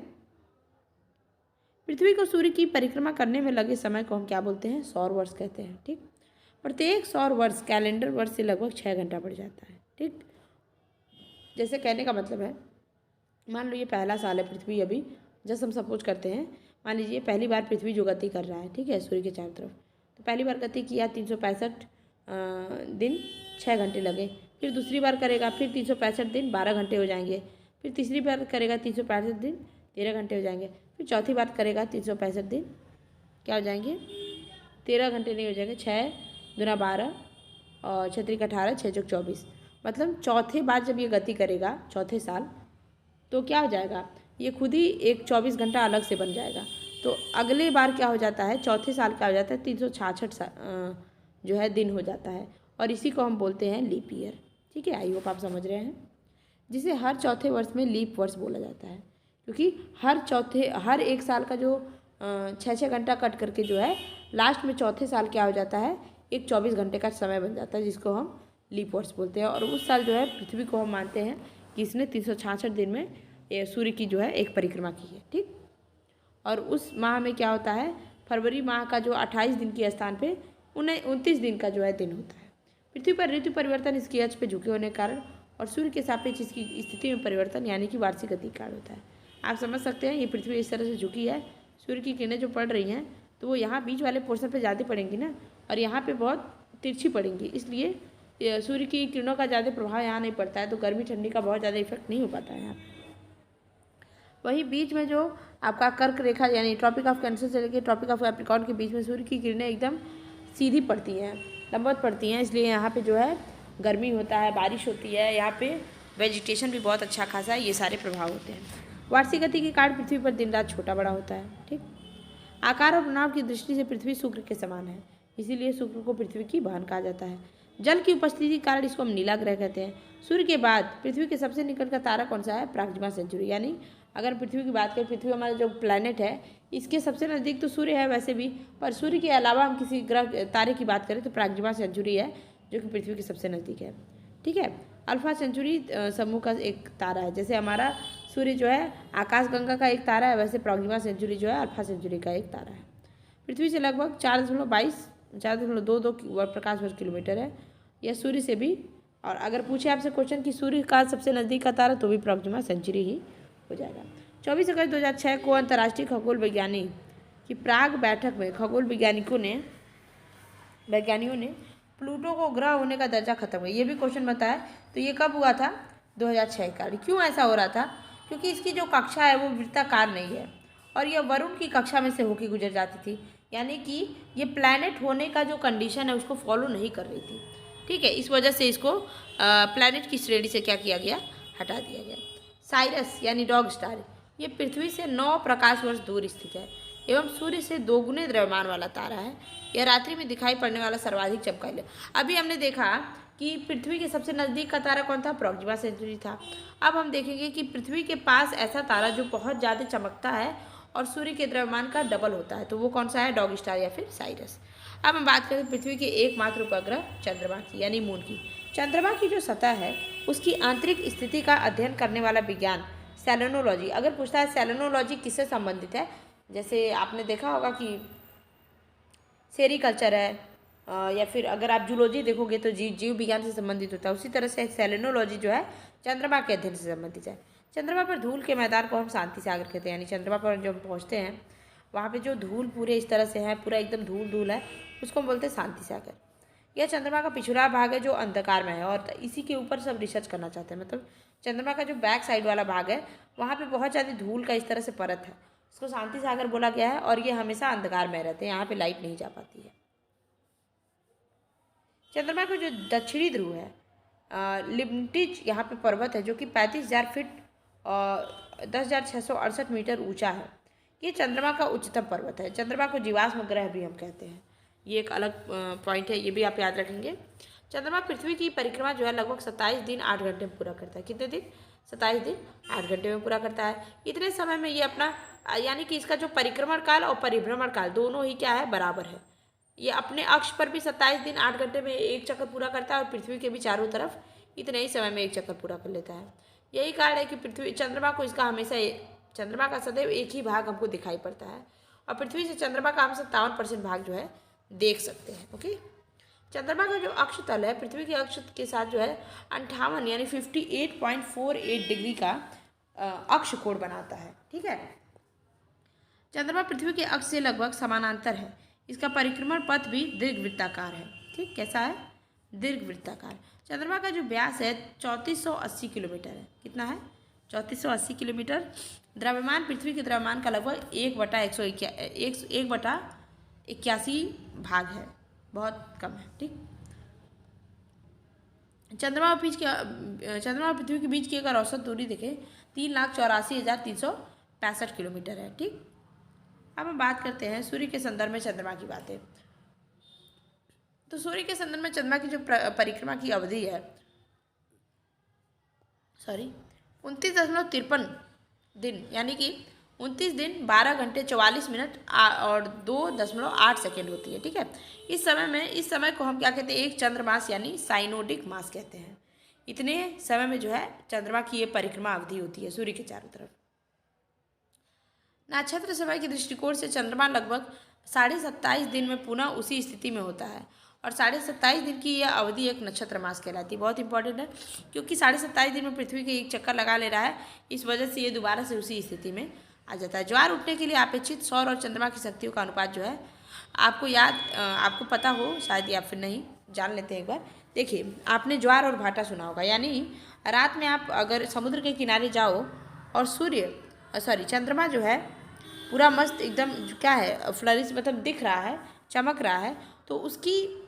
पृथ्वी को सूर्य की परिक्रमा करने में लगे समय को हम क्या बोलते हैं, सौर वर्ष कहते हैं। ठीक, प्रत्येक सौर वर्ष कैलेंडर वर्ष से लगभग 6 घंटा बढ़ जाता है। ठीक, जैसे कहने का मतलब है, मान लो ये पहला साल है पृथ्वी अभी, जैसे हम सपोज करते हैं, मान लीजिए पहली बार पृथ्वी जो गति कर रहा है, ठीक है, सूर्य के चारों तरफ, तो पहली बार गति किया 365 दिन 6 घंटे लगे। फिर दूसरी बार करेगा, फिर 365 दिन 12 घंटे हो जाएंगे। फिर तीसरी बार करेगा 365 दिन 13 घंटे हो जाएंगे। फिर चौथी बार करेगा 365 दिन क्या हो जाएंगे, 13 घंटे नहीं हो जाएंगे, 6 दूना 12 और 6 त्रिक 18, 6 चौक 24। मतलब चौथे बार जब ये गति करेगा चौथे साल, तो क्या हो जाएगा, ये खुद ही एक 24 घंटा अलग से बन जाएगा। तो अगले बार क्या हो जाता है, चौथे साल क्या हो जाता है, 366 जो है दिन हो जाता है, और इसी को हम बोलते हैं लीप ईयर। ठीक है, आई होप आप समझ रहे हैं, जिसे हर चौथे वर्ष में लीप वर्ष बोला जाता है, क्योंकि हर एक साल का जो 6 घंटा कट करके जो है लास्ट में चौथे साल क्या हो जाता है, एक 24 घंटे का समय बन जाता है, जिसको हम लीप वर्ष बोलते हैं। और उस साल जो है पृथ्वी को हम मानते हैं कि इसने 366 दिन में सूर्य की जो है एक परिक्रमा की है। ठीक, और उस माह में क्या होता है, फरवरी माह का जो 28 दिन के स्थान पे 29 दिन का जो है दिन होता है। पृथ्वी पर ऋतु परिवर्तन इसकी अक्ष पे झुके होने के कारण और सूर्य के सापेक्ष इसकी स्थिति में परिवर्तन यानी कि वार्षिक गति के कारण होता है। आप समझ सकते हैं, ये पृथ्वी इस तरह से झुकी है, सूर्य की किरणें जो पड़ रही हैं तो वो यहाँ बीच वाले पोर्शन पर ज़्यादा पड़ेंगी ना, और यहाँ पर बहुत तिरछी पड़ेंगी, इसलिए सूर्य की किरणों का ज़्यादा प्रभाव यहाँ नहीं पड़ता है, तो गर्मी ठंडी का बहुत ज़्यादा इफेक्ट नहीं हो पाता है यहाँ। वहीं बीच में जो आपका कर्क रेखा यानी ट्रॉपिक ऑफ कैंसर से लेकर ट्रॉपिक ऑफ कैप्रिकॉर्न के बीच में सूर्य की किरणें एकदम सीधी पड़ती हैं, लंबवत पड़ती हैं, इसलिए यहाँ पे जो है गर्मी होता है, बारिश होती है, यहाँ पे वेजिटेशन भी बहुत अच्छा खासा है, ये सारे प्रभाव होते हैं। वार्षिक गति के कारण पृथ्वी पर दिन रात छोटा बड़ा होता है। ठीक, आकार और बनाव की दृष्टि से पृथ्वी शुक्र के समान है, इसीलिए शुक्र को पृथ्वी की बहन कहा जाता है। जल की उपस्थिति के कारण इसको हम नीला ग्रह कहते हैं। सूर्य के बाद पृथ्वी के सबसे निकट का तारा कौन सा है, प्राक्जिमा सेंचुरी, यानी अगर पृथ्वी की बात करें, पृथ्वी हमारा जो प्लैनेट है इसके सबसे नज़दीक तो सूर्य है वैसे भी, पर सूर्य के अलावा हम किसी ग्रह तारे की बात करें तो प्राक्जिमा सेंचुरी है जो कि पृथ्वी के सबसे नज़दीक है। ठीक है, अल्फा सेंचुरी समूह का एक तारा है, जैसे हमारा सूर्य जो है आकाशगंगा का एक तारा है, वैसे प्राक्जिमा सेंचुरी जो है अल्फा सेंचुरी का एक तारा है। पृथ्वी से लगभग 4.22 प्रकाश वर्ष किलोमीटर है, यह सूर्य से भी। और अगर पूछे आपसे क्वेश्चन कि सूर्य का सबसे नज़दीक का तारा, तो भी प्राक्जिमा सेंचुरी ही हो जाएगा। 24 अगस्त 2006 को अंतर्राष्ट्रीय खगोल वैज्ञानिक की प्राग बैठक में खगोल वैज्ञानिकों ने प्लूटो को ग्रह होने का दर्जा खत्म किया। ये भी क्वेश्चन बताया, तो ये कब हुआ था, 2006 का। क्यों ऐसा हो रहा था, क्योंकि इसकी जो कक्षा है वो वृत्ताकार नहीं है और यह वरुण की कक्षा में से होकर गुजर जाती थी, यानी कि ये प्लैनेट होने का जो कंडीशन है उसको फॉलो नहीं कर रही थी। ठीक है, इस वजह से इसको प्लैनेट की श्रेणी से क्या किया गया, हटा दिया गया। साइरस यानी डॉग स्टार, ये पृथ्वी से 9 प्रकाश वर्ष दूर स्थित है एवं सूर्य से 2 गुने द्रव्यमान वाला तारा है। यह रात्रि में दिखाई पड़ने वाला सर्वाधिक चमकीला। अभी हमने देखा कि पृथ्वी के सबसे नज़दीक का तारा कौन था, प्रॉक्सिमा सेंचुरी था। अब हम देखेंगे कि पृथ्वी के पास ऐसा तारा जो बहुत ज़्यादा चमकता है और सूर्य के द्रव्यमान का डबल होता है, तो वो कौन सा है, डॉग स्टार या फिर साइरस। अब हम बात करें पृथ्वी के एकमात्र उपग्रह चंद्रमा की यानी मून की। चंद्रमा की जो सतह है उसकी आंतरिक स्थिति का अध्ययन करने वाला विज्ञान सेलेनोलॉजी। अगर पूछता है सेलेनोलॉजी किससे संबंधित है, जैसे आपने देखा होगा कि सेरिकल्चर है, या फिर अगर आप जूलॉजी देखोगे तो जीव विज्ञान से संबंधित होता है, उसी तरह से सेलेनोलॉजी जो है चंद्रमा के अध्ययन से संबंधित है। चंद्रमा पर धूल के मैदान को हम शांति सागर कहते हैं, यानी चंद्रमा पर जब पहुँचते हैं वहाँ पे जो धूल पूरे इस तरह से है, पूरा एकदम धूल है, उसको हम बोलते हैं शांति सागर। यह चंद्रमा का पिछड़ा भाग है जो अंधकार में है और इसी के ऊपर सब रिसर्च करना चाहते हैं। मतलब चंद्रमा का जो बैक साइड वाला भाग है वहाँ पे बहुत ज़्यादा धूल का इस तरह से परत है, उसको शांति सागर बोला गया है और ये हमेशा अंधकार में रहते हैं, यहाँ पे लाइट नहीं जा पाती है। चंद्रमा का जो दक्षिणी ध्रुव है लिब्निट्ज यहाँ पे पर्वत है जो कि 35,000 फीट और 10,668 मीटर ऊंचा है। ये चंद्रमा का उच्चतम पर्वत है। चंद्रमा को जीवाश्म ग्रह भी हम कहते हैं, ये एक अलग पॉइंट है, ये भी आप याद रखेंगे। चंद्रमा पृथ्वी की परिक्रमा जो है लगभग 27 दिन 8 घंटे में पूरा करता है। कितने दिन, 27 दिन 8 घंटे में पूरा करता है। इतने समय में ये अपना यानी कि इसका जो परिक्रमण काल और परिभ्रमण काल दोनों ही क्या है, बराबर है। ये अपने अक्ष पर भी 27 दिन 8 घंटे में एक चक्कर पूरा करता है और पृथ्वी के भी चारों तरफ इतने ही समय में एक चक्कर पूरा कर लेता है। यही कारण है कि चंद्रमा को इसका हमेशा चंद्रमा का सदैव एक ही भाग हमको दिखाई पड़ता है और पृथ्वी से चंद्रमा का हम 57% भाग जो है देख सकते हैं। ओके, चंद्रमा का जो अक्ष तल है पृथ्वी के अक्ष के साथ जो है 58 यानी 58.48 डिग्री का अक्ष कोण बनाता है। ठीक है, चंद्रमा पृथ्वी के अक्ष से लगभग समानांतर है। इसका परिक्रमण पथ भी दीर्घवृत्ताकार है। ठीक, कैसा है? दीर्घवृत्ताकार। चंद्रमा का जो व्यास है 3480 किलोमीटर है। कितना है? 3480 किलोमीटर। द्रव्यमान पृथ्वी के द्रव्यमान का लगभग 1/81 भाग है, बहुत कम है। ठीक, चंद्रमा और पृथ्वी के बीच की अगर औसत दूरी देखें 3,84,365 किलोमीटर है। ठीक, अब हम बात करते हैं सूर्य के संदर्भ में चंद्रमा की बातें। तो सूर्य के संदर्भ में चंद्रमा की जो परिक्रमा की अवधि है 29.53 दिन, यानी कि 29 दिन 12 घंटे 44 मिनट और 2.8 सेकेंड होती है। ठीक है, इस समय को हम क्या कहते हैं? एक चंद्रमास यानी साइनोडिक मास कहते हैं। इतने समय में जो है चंद्रमा की ये परिक्रमा अवधि होती है सूर्य के चारों तरफ। नक्षत्र समय के दृष्टिकोण से चंद्रमा लगभग 27.5 दिन में पुनः उसी स्थिति में होता है और 27.5 दिन की यह अवधि एक नक्षत्र मास कहलाती है। बहुत इंपॉर्टेंट है, क्योंकि 27.5 दिन में पृथ्वी के एक चक्कर लगा ले रहा है, इस वजह से ये दोबारा से उसी स्थिति में आ जाता है। ज्वार उठने के लिए अपेक्षित सौर और चंद्रमा की शक्तियों का अनुपात जो है आपको पता हो शायद, या फिर नहीं, जान लेते हैं एक बार। देखिए, आपने ज्वार और भाटा सुना होगा, यानी रात में आप अगर समुद्र के किनारे जाओ और चंद्रमा जो है पूरा मस्त एकदम क्या है, फ्लरिश मतलब दिख रहा है, चमक रहा है, तो उसकी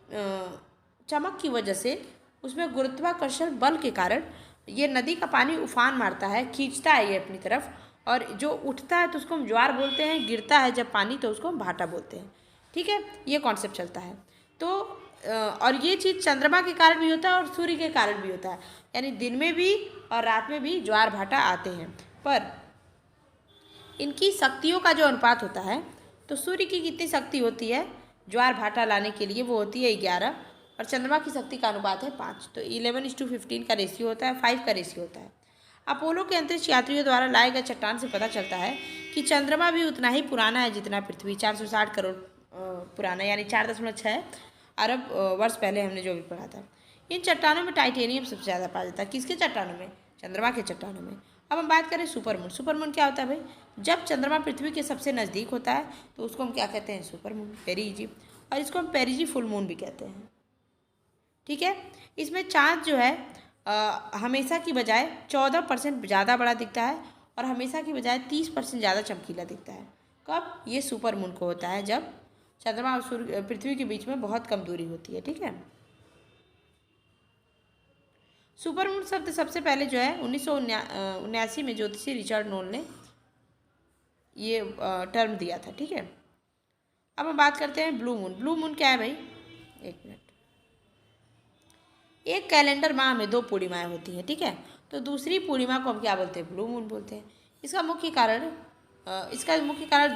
चमक की वजह से उसमें गुरुत्वाकर्षण बल के कारण ये नदी का पानी उफान मारता है, खींचता है ये अपनी तरफ, और जो उठता है तो उसको हम ज्वार बोलते हैं, गिरता है जब पानी तो उसको हम भाटा बोलते हैं। ठीक है, ये कॉन्सेप्ट चलता है। तो और ये चीज़ चंद्रमा के कारण भी होता है और सूर्य के कारण भी होता है, यानी दिन में भी और रात में भी ज्वार भाटा आते हैं। पर इनकी शक्तियों का जो अनुपात होता है, तो सूर्य की कितनी शक्ति होती है ज्वार भाटा लाने के लिए? वो होती है 11, और चंद्रमा की शक्ति का अनुपात है 5। तो 11:15 का रेशियो होता है, 5 का रेशियो होता है। अपोलो के अंतरिक्ष यात्रियों द्वारा लाए गए चट्टान से पता चलता है कि चंद्रमा भी उतना ही पुराना है जितना पृथ्वी, 460 करोड़ पुराना, यानी 4.6 अरब वर्ष पहले हमने जो भी पढ़ा था। इन चट्टानों में टाइटेनियम सबसे ज़्यादा पाया जाता है। किसके चट्टानों में? चंद्रमा के चट्टानों में। अब हम बात करें सुपरमून। सुपरमून क्या होता है भाई? जब चंद्रमा पृथ्वी के सबसे नज़दीक होता है तो उसको हम क्या कहते हैं? सुपरमून, पेरिजी, और इसको हम पेरिजी फुल मून भी कहते हैं। ठीक है, इसमें चाँद जो है हमेशा की बजाय 14% ज़्यादा बड़ा दिखता है और हमेशा की बजाय 30% ज़्यादा चमकीला दिखता है। कब? ये सुपरमून को होता है, जब चंद्रमा और पृथ्वी के बीच में बहुत कम दूरी होती है। ठीक है, सुपरमून शब्द सबसे पहले जो है 1979 में ज्योतिषी रिचर्ड नोल ने ये टर्म दिया था। ठीक है, अब हम बात करते हैं ब्लू मून। ब्लू मून क्या है भाई? एक मिनट। एक कैलेंडर माह में 2 पूर्णिमाएँ होती हैं। ठीक है, तो दूसरी पूर्णिमा को हम क्या बोलते हैं? ब्लू मून बोलते हैं। इसका मुख्य कारण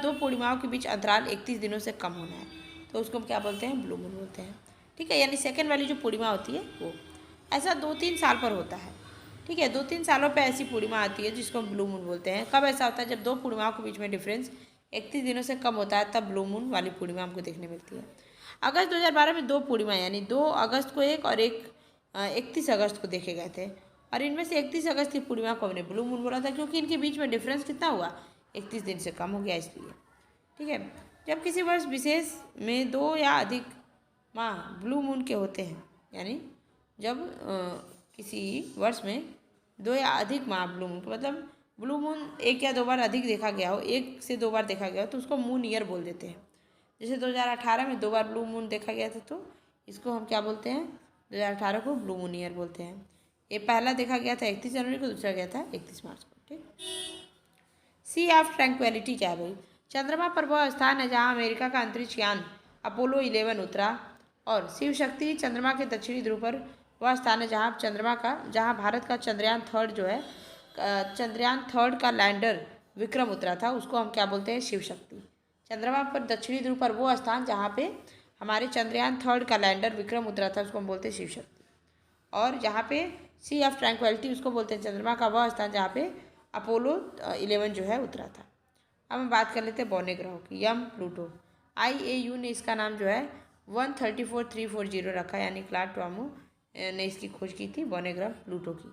2 पूर्णिमाओं के बीच अंतराल 31 दिनों से कम होना है, तो उसको हम क्या बोलते हैं? ब्लू मून बोलते हैं। ठीक है, यानी सेकेंड वाली जो पूर्णिमा होती है वो ऐसा 2-3 साल पर होता है। ठीक है, 2-3 सालों पे ऐसी पूर्णिमा आती है जिसको हम ब्लू मून बोलते हैं। कब ऐसा होता है? जब 2 पूर्णिमाओं के बीच में डिफरेंस 31 दिनों से कम होता है, तब ब्लू मून वाली पूर्णिमा हमको देखने मिलती है। अगस्त 2012 में 2 पूर्णिमा यानी 2 अगस्त को एक और 31 अगस्त को देखे गए थे, और इनमें से 31 अगस्त की पूर्णिमा को हमने ब्लू मून बोला था, क्योंकि इनके बीच में डिफरेंस कितना हुआ? 31 दिन से कम हो गया, इसलिए। ठीक है, जब किसी वर्ष विशेष में 2 या अधिक माह ब्लू मून के होते हैं, यानी जब किसी वर्ष में 2 या अधिक माह ब्लू मून, मतलब ब्लू मून 1 या 2 बार अधिक देखा गया हो, 1 से 2 बार देखा गया हो, तो उसको मून ईयर बोल देते हैं। जैसे 2018 में 2 बार ब्लू मून देखा गया था, तो इसको हम क्या बोलते हैं? 2018 को ब्लू मून ईयर बोलते हैं। ये पहला देखा गया था 31 जनवरी को, दूसरा गया था 31 मार्च को। ठीक, सी ऑफ ट्रैंक्विलिटी क्या है भाई? चंद्रमा पर वह स्थान है जहाँ अमेरिका का अंतरिक्ष यान अपोलो 11 उतरा, और शिव शक्ति चंद्रमा के दक्षिणी ध्रुव पर वह स्थान है जहाँ भारत का चंद्रयान 3 जो है, चंद्रयान 3 का लैंडर विक्रम उतरा था, उसको हम क्या बोलते हैं? शिव शक्ति। चंद्रमा पर दक्षिणी ध्रुव पर वो स्थान जहाँ पे हमारे चंद्रयान 3 का लैंडर विक्रम उतरा था, उसको हम बोलते हैं शिव शक्ति। और जहाँ पे सी ऑफ ट्रैंक्विलिटी, उसको बोलते हैं चंद्रमा का वह स्थान जहाँ पे अपोलो 11 जो है उतरा था। अब हम बात कर लेते हैं बौने ग्रहों की। यम, प्लूटो। IAU ने इसका नाम जो है 134340 रखा, यानी क्लाड टॉमो ने इसकी खोज की थी, बोनेग्राम प्लूटो की,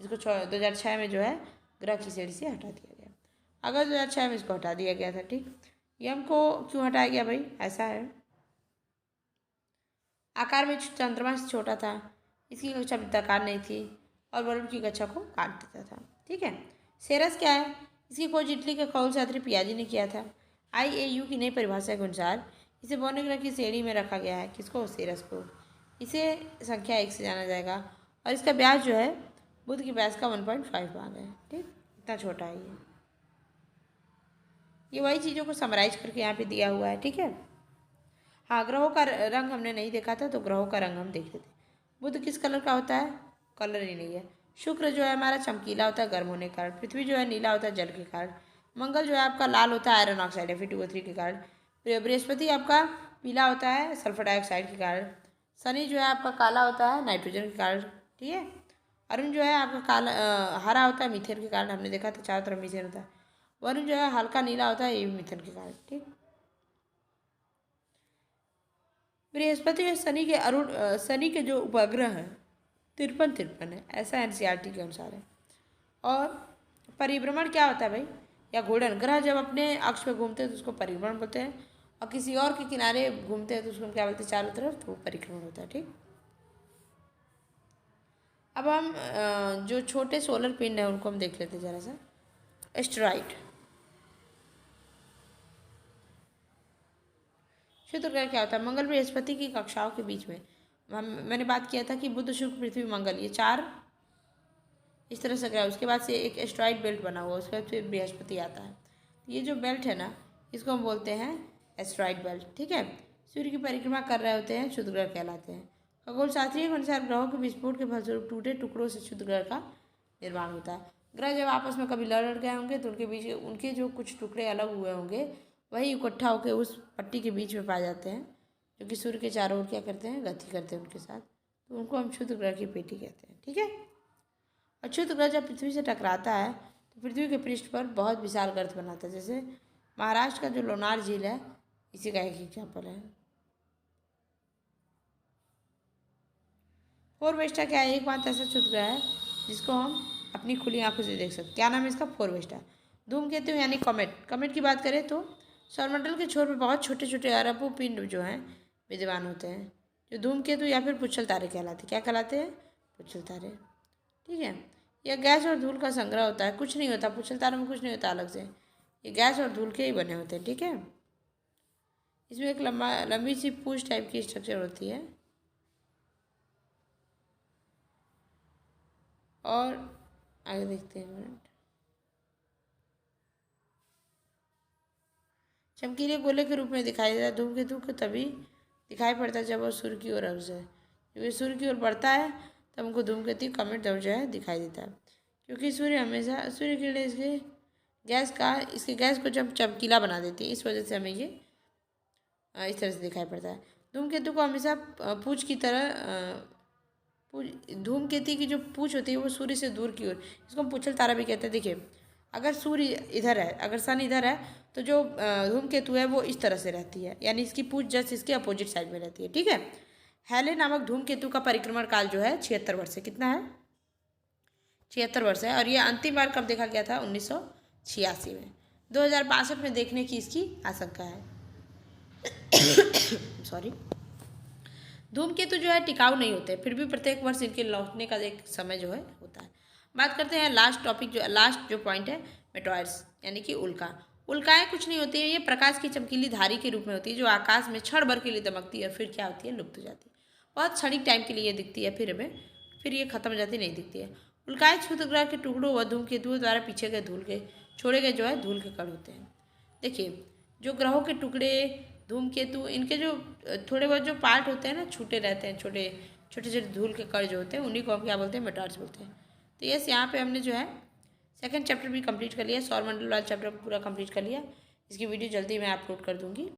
जिसको 2006 में जो है ग्रह की श्रेणी से हटा दिया गया। अगस्त 2006 में इसको हटा दिया गया था। ठीक, यम को क्यों हटाया गया भाई? ऐसा है, आकार में चंद्रमा से छोटा था, इसकी कक्षा वृत्ताकार नहीं थी और वरुण की कक्षा को काट देता था। ठीक है। सेरस क्या है? इसकी खोज इटली के खगोल शास्त्री पियाजी ने किया था। IAU की नई परिभाषा के अनुसार इसे बौने ग्रह की श्रेणी में रखा गया है। किसको? सेरस को। इसे संख्या 1 से जाना जाएगा और इसका व्यास जो है बुध की व्यास का 1.5 भाग है। ठीक, इतना छोटा है ये वही चीज़ों को समराइज करके यहाँ पे दिया हुआ है। ठीक है। हाँ, ग्रहों का रंग हमने नहीं देखा था, तो ग्रहों का रंग हम देख लेते हैं। बुध किस कलर का होता है? कलर ही नहीं है। शुक्र जो है हमारा चमकीला होता है गर्म होने के कारण। पृथ्वी जो है नीला होता है जल के कारण। मंगल जो है आपका लाल होता है आयरन ऑक्साइड Fe2O3 के कारण। बृहस्पति आपका पीला होता है सल्फर डाइऑक्साइड के कारण। शनि जो है आपका काला होता है नाइट्रोजन के कारण। ठीक है। अरुण जो है आपका काला हरा होता है मीथेन के कारण, हमने देखा था चारों तरफ मीथेन होता है। वरुण जो है हल्का नीला होता है, ये भी मीथेन के कारण। ठीक, बृहस्पति और शनि के जो उपग्रह हैं 53 है, ऐसा NCERT के अनुसार है। और परिभ्रमण क्या होता है भाई? या घूर्णन। ग्रह जब अपने अक्ष पे घूमते हैं तो उसको परिभ्रमण बोलते हैं, और किसी और के किनारे घूमते हैं तो उसको क्या बोलते हैं? चारों तरफ, तो वो परिक्रमण होता है। ठीक, अब हम जो छोटे सोलर पिंड हैं उनको हम देख लेते हैं जरा सा। एस्टेरॉइड। शुक्र ग्रह क्या होता है? मंगल बृहस्पति की कक्षाओं के बीच में मैंने बात किया था कि बुध शुक्र पृथ्वी मंगल ये 4 इस तरह से ग्रह, उसके बाद से एक एस्टेरॉइड बेल्ट बना हुआ, उसके बाद फिर बृहस्पति आता है। ये जो बेल्ट है ना, इसको हम बोलते हैं एस्टेरॉइड बेल्ट। ठीक है। सूर्य की परिक्रमा कर रहे होते हैं, क्षुद्र ग्रह कहलाते हैं। खगोल शास्त्रियों के अनुसार ग्रहों के विस्फोट के फलस्वरूप टूटे टुकड़ों से क्षुद्र ग्रह का निर्माण होता है। ग्रह जब आपस में कभी लड़ गए होंगे तो उनके बीच उनके जो कुछ टुकड़े अलग हुए होंगे वही इकट्ठा होकर उस पट्टी के बीच में पाए जाते हैं, जो कि सूर्य के चारों ओर क्या करते हैं? गति करते हैं उनके साथ, तो उनको हम क्षुद्र ग्रह की पेटी कहते हैं। ठीक है। और क्षुद्र ग्रह जब पृथ्वी से टकराता है तो पृथ्वी के पृष्ठ पर बहुत विशाल गर्त बनाता है, जैसे महाराष्ट्र का जो लोनार झील है इसी का एक एग्जाम्पल है। फोरवेस्टा क्या है? एकमात्र ऐसा क्षुद्र ग्रह है जिसको हम अपनी खुली आंखों से देख सकते हैं। क्या नाम है इसका? फोरवेस्टा। धूमकेतु यानी कॉमेट। कॉमेट की बात करें तो सौरमंडल के छोर पर बहुत छोटे छोटे अरबों पिंड जो हैं विद्यमान होते हैं, जो धूमकेतु या फिर पुच्छल तारे कहलाते हैं। क्या कहलाते हैं? पुच्छल तारे। ठीक है। यह गैस और धूल का संग्रह होता है, कुछ नहीं होता पुच्छल तारों में, कुछ नहीं होता अलग से, ये गैस और धूल के ही बने होते हैं। ठीक है। इसमें एक लंबी सी पूंछ टाइप की स्ट्रक्चर होती है और आगे देखते हैं मिनट। चमकीले गोले के रूप में दिखाई देता है। धूमकेतु को तभी दिखाई पड़ता है जब वह सूर्य की ओर अग्रसर है। जब ये सूर्य की ओर बढ़ता है तब हमको धूमकेतु कॉमेट जो है दिखाई देता है, क्योंकि सूर्य किरणें इसके गैस को जब चमकीला बना देती है, इस वजह से हमें ये इस तरह से दिखाई पड़ता है। धूमकेतु को हमेशा पूंछ की तरह धूमकेतु की जो पूंछ होती है वो सूर्य से दूर की ओर, इसको हम पुच्छल तारा भी कहते हैं। देखिए, अगर सूर्य इधर है, अगर सन इधर है, तो जो धूमकेतु है वो इस तरह से रहती है, यानी इसकी पूंछ जस्ट इसके अपोजिट साइड में रहती है। ठीक है। हैले नामक धूमकेतु का परिक्रमण काल जो है 76 वर्ष है। कितना है? 76 वर्ष है। और ये अंतिम बार कब देखा गया था? 1986 में। 2062 में देखने की इसकी आशंका है। सॉरी। धूमकेतु जो है टिकाऊ नहीं होते, फिर भी प्रत्येक वर्ष इनके लौटने का एक समय जो है होता है। बात करते हैं लास्ट जो पॉइंट है, मेटॉइड्स यानी कि उल्का। उल्काएं कुछ नहीं होती है, ये प्रकाश की चमकीली धारी के रूप में होती है जो आकाश में क्षण भर के लिए दमकती है, फिर क्या होती है? लुप्त हो जाती है। बहुत क्षणिक टाइम के लिए दिखती है, फिर ये खत्म हो जाती, नहीं दिखती है। उल्काएं क्षुद्र ग्रह के टुकड़ों व धूमकेतुओं द्वारा पीछे गए छोड़े गए जो है धूल के कण होते हैं। देखिए, जो ग्रहों के टुकड़े धूमकेतु इनके जो थोड़े बहुत जो पार्ट होते हैं ना, छूटे रहते हैं, छोटे छोटे धूल के कण जो होते हैं, उन्हीं को हम क्या बोलते हैं? मेटॉइड्स बोलते हैं। तो यस, यहाँ पे हमने जो है सेकंड चैप्टर भी कंप्लीट कर लिया, सौरमंडल वाला चैप्टर पूरा कंप्लीट कर लिया। इसकी वीडियो जल्दी मैं अपलोड कर दूँगी।